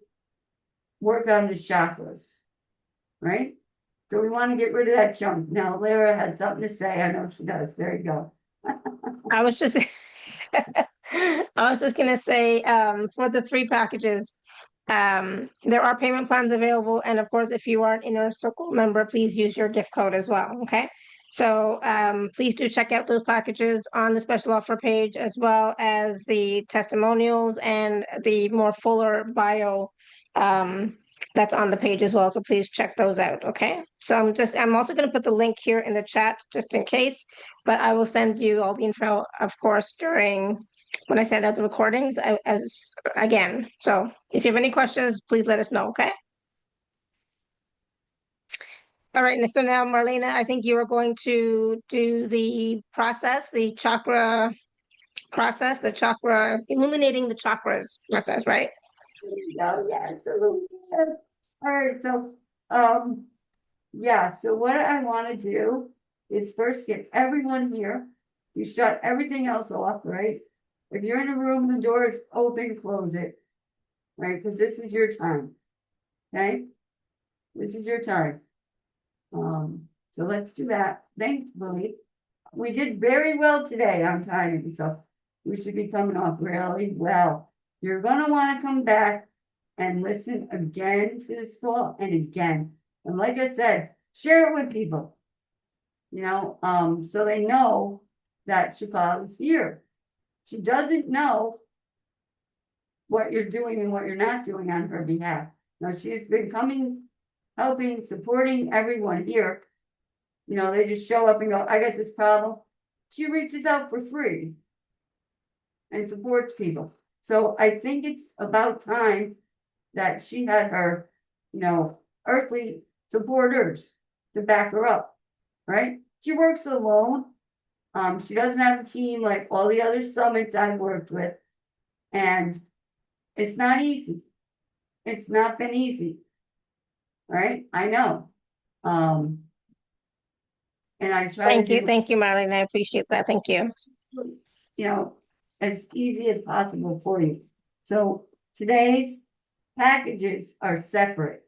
work on the chakras, right? So we want to get rid of that junk. Now, Lara has something to say. I know she does. There you go. I was just I was just gonna say, for the 3 packages, there are payment plans available, and of course, if you are an Inner Circle member, please use your gift code as well. Okay, so please do check out those packages on the special offer page, as well as the testimonials and the more fuller bio that's on the page as well. So please check those out. Okay, so I'm also going to put the link here in the chat just in case, but I will send you all the info, of course, during when I send out the recordings as again. So if you have any questions, please let us know, okay? All right, so now Marlena, I think you are going to do the process, the chakra process, the chakra, illuminating the chakras process, right? Oh, yeah, so, yes. All right, so, yeah, so what I want to do is first get everyone here. You shut everything else off, right? If you're in a room, the door is open, close it, right? Because this is your time, okay? This is your time. So let's do that. Thanks, Louie. We did very well today on timing, so we should be coming off really well. You're gonna want to come back and listen again to this call and again. And like I said, share it with people, you know, so they know that Shefali's here. She doesn't know what you're doing and what you're not doing on her behalf. Now, she's been coming, helping, supporting everyone here. You know, they just show up and go, I got this problem. She reaches out for free and supports people. So I think it's about time that she had her, you know, earthly supporters to back her up, right? She works alone. She doesn't have a team like all the other summits I've worked with. And it's not easy. It's not been easy. Right? I know. And I try to do, Thank you, Marlene. I appreciate that. Thank you. you know, as easy as possible for you. So today's packages are separate,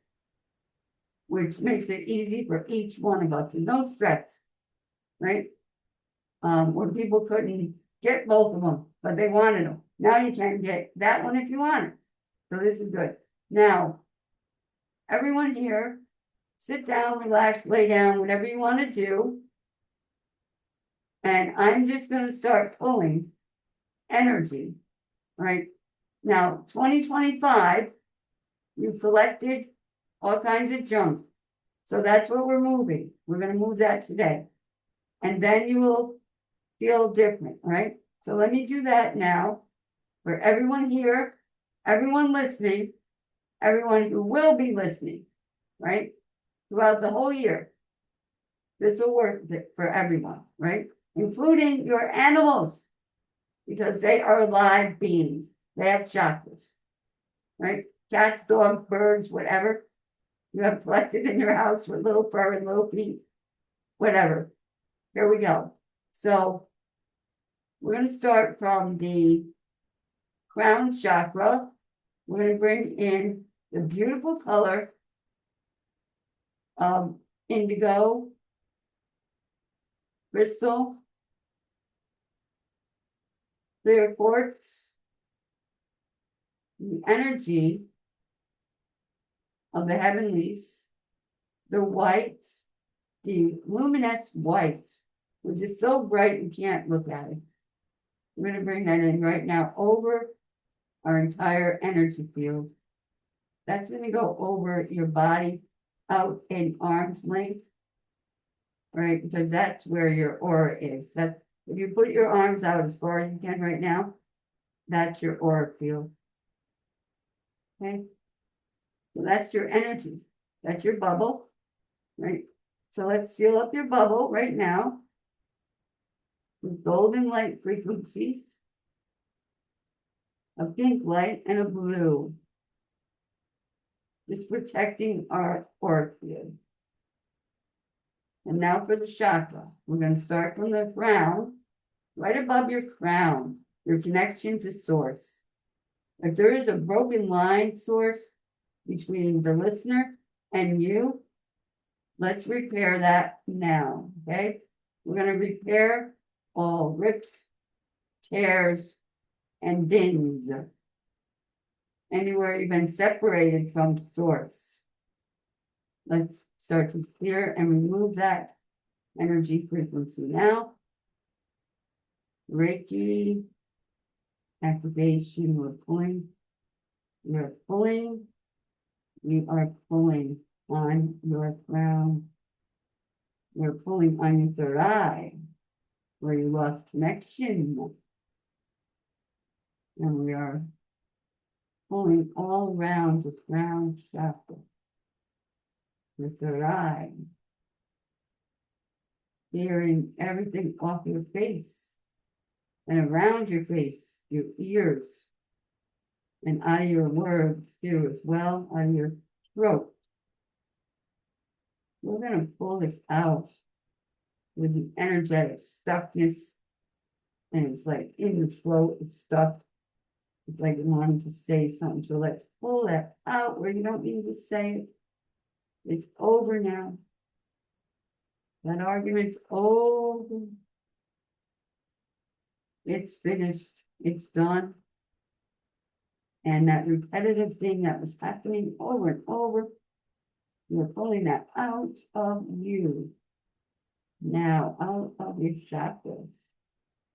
which makes it easy for each one of us. And no stress, right? Where people couldn't get both of them, but they wanted them. Now you can get that one if you want it. So this is good. Now, everyone here, sit down, relax, lay down, whatever you want to do. And I'm just going to start pulling energy, right? Now, 2025, you've collected all kinds of junk. So that's what we're moving. We're going to move that today. And then you will feel different, right? So let me do that now for everyone here, everyone listening, everyone who will be listening, right? Throughout the whole year. This will work for everyone, right? Including your animals, because they are alive beings. They have chakras, right? Cats, dogs, birds, whatever you have collected in your house with little fur and little feet, whatever. Here we go. So we're going to start from the crown chakra. We're going to bring in the beautiful color of indigo, crystal, clear quartz, the energy of the heavenlies, the white, the luminous white, which is so bright you can't look at it. We're going to bring that in right now over our entire energy field. That's going to go over your body out in arm's length, right? Because that's where your aura is. If you put your arms out as far as you can right now, that's your aura field. Okay? So that's your energy. That's your bubble, right? So let's seal up your bubble right now with golden light frequencies, a pink light, and a blue. Just protecting our aura field. And now for the chakra. We're going to start from the crown, right above your crown, your connection to source. If there is a broken line source between the listener and you, let's repair that now, okay? We're going to repair all rips, tears, and dings. Anywhere you've been separated from source. Let's start to clear and remove that energy frequency now. Reiki activation, we're pulling, we are pulling on your crown. We're pulling on your third eye, where you lost connection. And we are pulling all around the crown chakra, the third eye, clearing everything off your face and around your face, your ears, and out of your words too as well, out of your throat. We're going to pull this out with the energetic stuckness, and it's like in the throat, it's stuck. It's like you wanted to say something. So let's pull that out where you don't need to say it. It's over now. That argument's over. It's finished. It's done. And that repetitive thing that was happening over and over, you're pulling that out of you. Now, out of your chakras,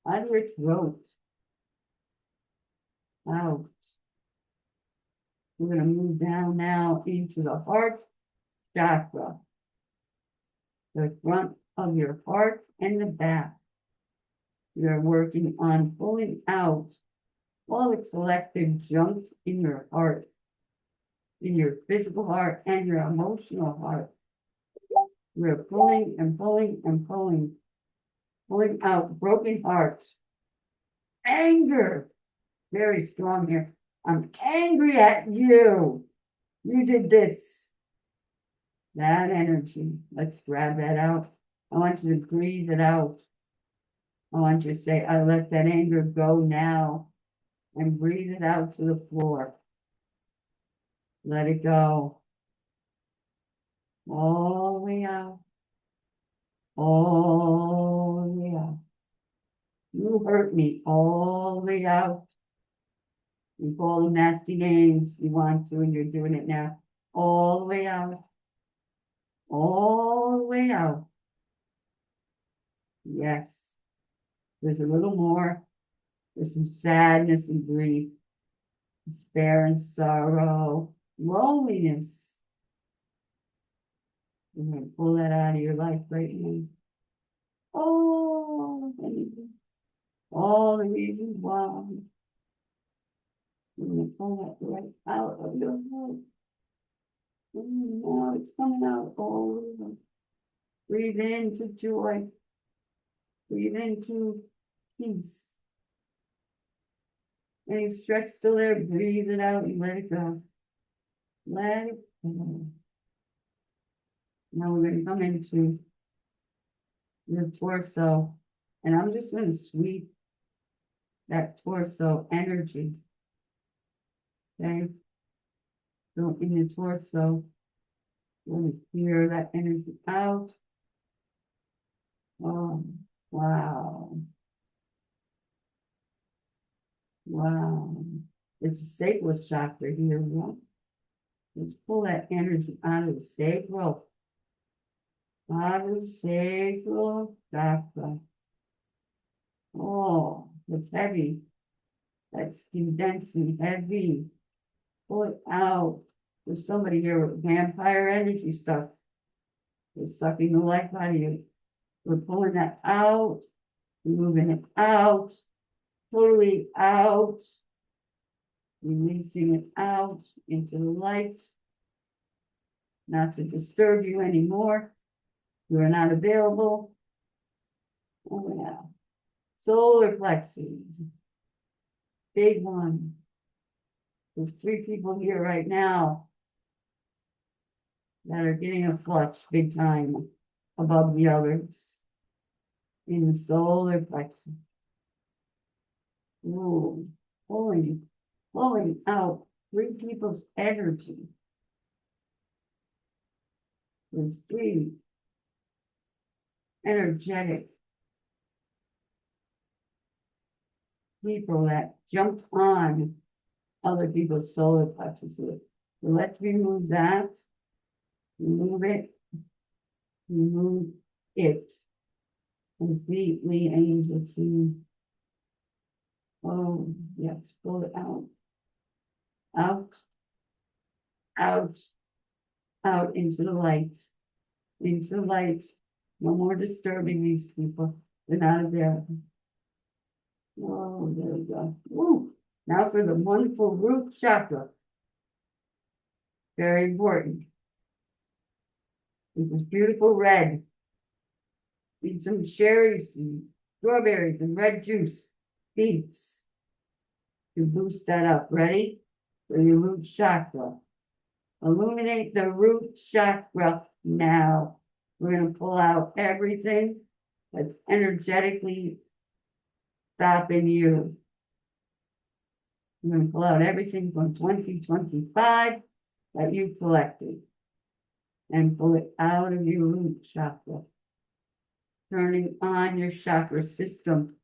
out of your throat, out. We're going to move down now into the heart chakra, the front of your heart and the back. You're working on pulling out all the collective junk in your heart, in your physical heart and your emotional heart. We're pulling and pulling and pulling out broken hearts, anger, very strong here. I'm angry at you. You did this. That energy, let's grab that out. I want you to breathe it out. I want you to say, I let that anger go now, and breathe it out to the floor. Let it go. All the way out. All the way out. You hurt me all the way out. You call them nasty names you want to, and you're doing it now. All the way out. All the way out. Yes. There's a little more. There's some sadness and grief, despair and sorrow, loneliness. You're going to pull that out of your life right now. Oh, all the reasons why. You're going to pull that right out of your heart. And now it's coming out all over. Breathe into joy. Breathe into peace. Any stress still there, breathe it out and let it go. Let it go. Now we're going to come into your torso, and I'm just going to sweep that torso energy. Okay? So in the torso, we're going to clear that energy out. Oh, wow. Wow. It's a sacral chakra here. Yeah? Let's pull that energy out of the sacral. Out of the sacral chakra. Oh, it's heavy. That's condensing, heavy. Pull it out. There's somebody here with vampire energy stuff. They're sucking the life out of you. We're pulling that out. moving it out, totally out, releasing it out into the light, not to disturb you anymore. You are not available. Oh, yeah. Solar plexus, big one. There's 3 people here right now that are getting a flush big time above the others in the solar plexus. Ooh, pulling out 3 people's energy. There's 3 energetic people that jumped on other people's solar plexuses. So let's remove that. Remove it. Remove it. Completely, angel team. Oh, yes, pull it out. Out. Out. Out into the light. Into the light. No more disturbing these people. They're not available. Oh, there we go. Woo. Now for the wonderful root chakra. Very important. This is beautiful red. Need some cherries and strawberries and red juice. Beets. To boost that up. Ready? For your root chakra. Illuminate the root chakra now. We're going to pull out everything that's energetically stopping you. We're going to pull out everything from 2025 that you collected and pull it out of your root chakra. Turning on your chakra system.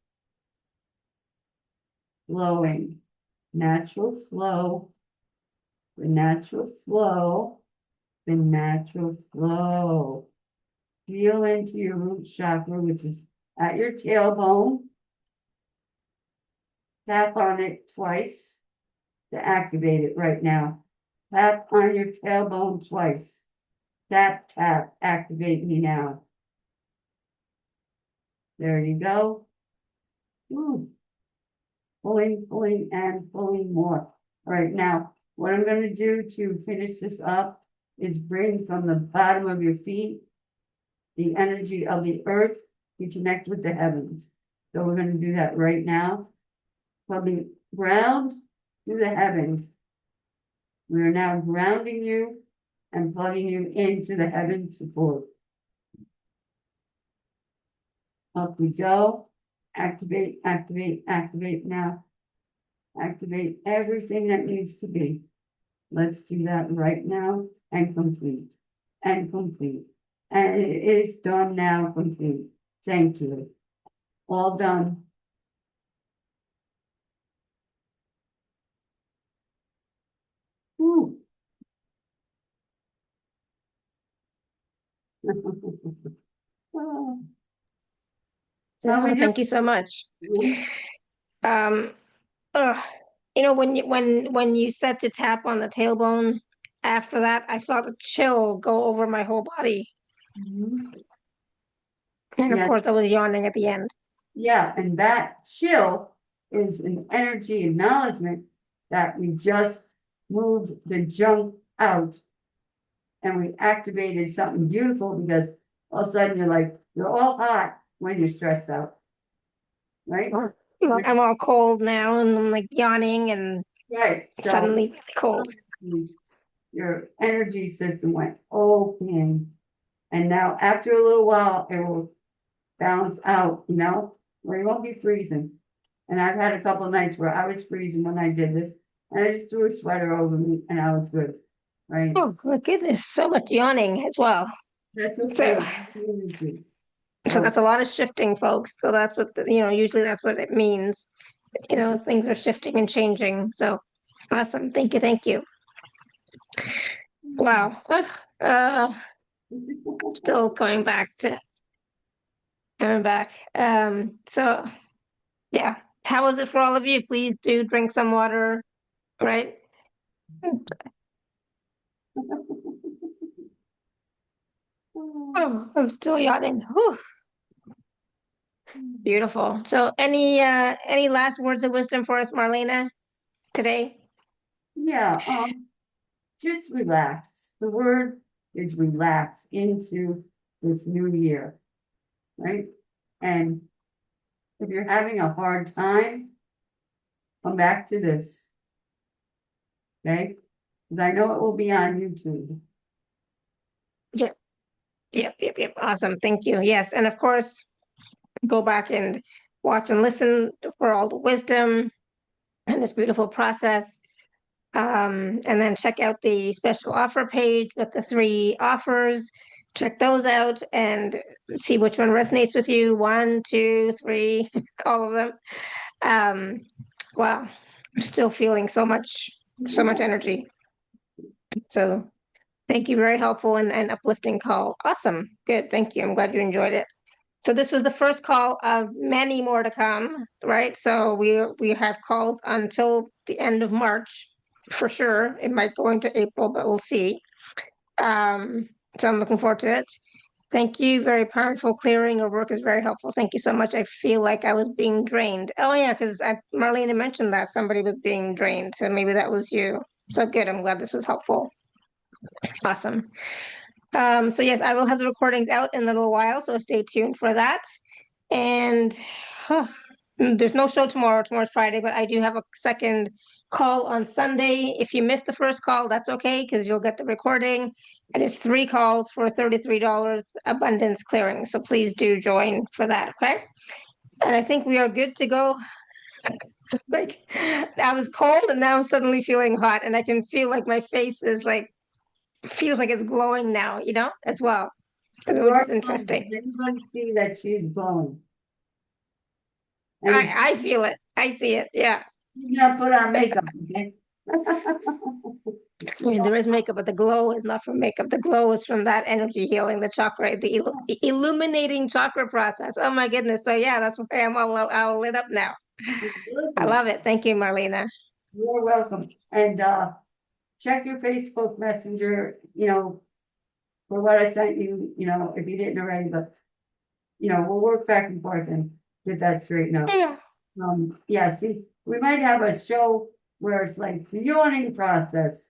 Flowing. Natural flow. The natural flow. The natural flow. Feel into your root chakra, which is at your tailbone. Tap on it twice to activate it right now. Tap on your tailbone twice. Tap, tap, activate me now. There you go. Ooh. Pulling, and pulling more. All right, now, what I'm going to do to finish this up is bring from the bottom of your feet the energy of the earth to connect with the heavens. So we're going to do that right now. From the ground to the heavens. We are now grounding you and plugging you into the heavens support. Up we go. Activate, activate, activate now. Activate everything that needs to be. Let's do that right now and complete. And complete. And it is done now, complete. Thank you. All done. Woo. Oh, how we Thank you so much. doing? Um, you know, when you said to tap on the tailbone, after that, I felt a chill go over my whole body. Mhm. And of Yeah, course, I was yawning at the end. yeah, and that chill is an energy acknowledgement that we just moved the junk out and we activated something beautiful because all of a sudden you're all hot when you're stressed out, right? I'm all cold now and I'm like yawning and Right. So suddenly really cold. your energy system went open. And now after a little while, it will balance out, where you won't be freezing. And I've had a couple of nights where I was freezing when I did this, and I just threw a sweater over me and I was good, right? Oh my goodness, so much yawning as well. That's So, okay. so that's a lot of shifting, folks. So that's what, usually that's what it means. Things are shifting and changing. So awesome. Thank you. Thank you. Wow. Still coming back. So yeah. How was it for all of you? Please do drink some water, right? Oh, I'm still yawning. Whew. Beautiful. So any last words of wisdom for us, Marlena, today? Yeah, just relax. The word is relax into this new year, right? And if you're having a hard time, come back to this, okay? Because I know it will be on YouTube. Yep, yep. Awesome. Thank you. Yes. And of course, go back and watch and listen for all the wisdom and this beautiful process. And then check out the special offer page with the 3 offers. Check those out and see which one resonates with you. 1, 2, 3, all of them. Wow, I'm still feeling so much energy. So thank you. Very helpful and uplifting call. Awesome. Good. Thank you. I'm glad you enjoyed it. So this was the first call of many more to come, right? So we have calls until the end of March for sure. It might go into April, but we'll see. So I'm looking forward to it. Thank you. Very powerful clearing. Your work is very helpful. Thank you so much. I feel like I was being drained. Oh yeah, because Marlena mentioned that somebody was being drained. So maybe that was you. So good. I'm glad this was helpful. Awesome. So yes, I will have the recordings out in a little while, so stay tuned for that. And there's no show tomorrow. Tomorrow's Friday, but I do have a second call on Sunday. If you missed the first call, that's okay because you'll get the recording. And it's 3 calls for $33 abundance clearing. So please do join for that, okay? And I think we are good to go. Like I was cold and now I'm suddenly feeling hot and I can feel like my face is like feels like it's glowing now, as well, You which are is glowing. interesting. Does anybody see that she's glowing? And it's I feel it. I see it. Yeah. not put on makeup, okay? I mean, there is makeup, but the glow is not from makeup. The glow is from that energy healing, the chakra, the illuminating chakra process. Oh my goodness. So yeah, that's why I'm all lit up now. I love it. Thank you, Marlena. You're welcome. And check your Facebook Messenger, for what I sent you, if you didn't already, but we'll work back and forth and get that straightened out. Yeah. Yeah, see, we might have a show where it's like the yawning process.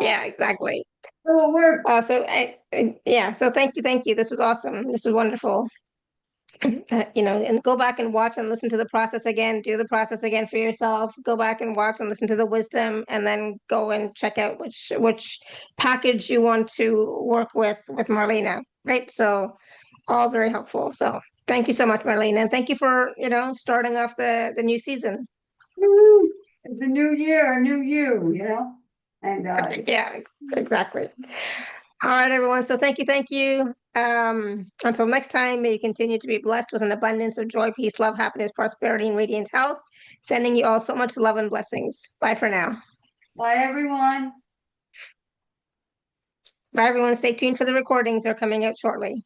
Yeah, exactly. It'll work. So thank you. This was awesome. This was wonderful. And go back and watch and listen to the process again, do the process again for yourself, go back and watch and listen to the wisdom, and then go and check out which package you want to work with Marlena, right? So all very helpful. So thank you so much, Marlena, and thank you for, starting off the new season. Woo! It's a new year, a new you, and Yeah, exactly. All right, everyone. So thank you. Until next time, may you continue to be blessed with an abundance of joy, peace, love, happiness, prosperity, and radiant health. Sending you all so much love and blessings. Bye for now. bye everyone. Bye, everyone. Stay tuned for the recordings. They're coming out shortly.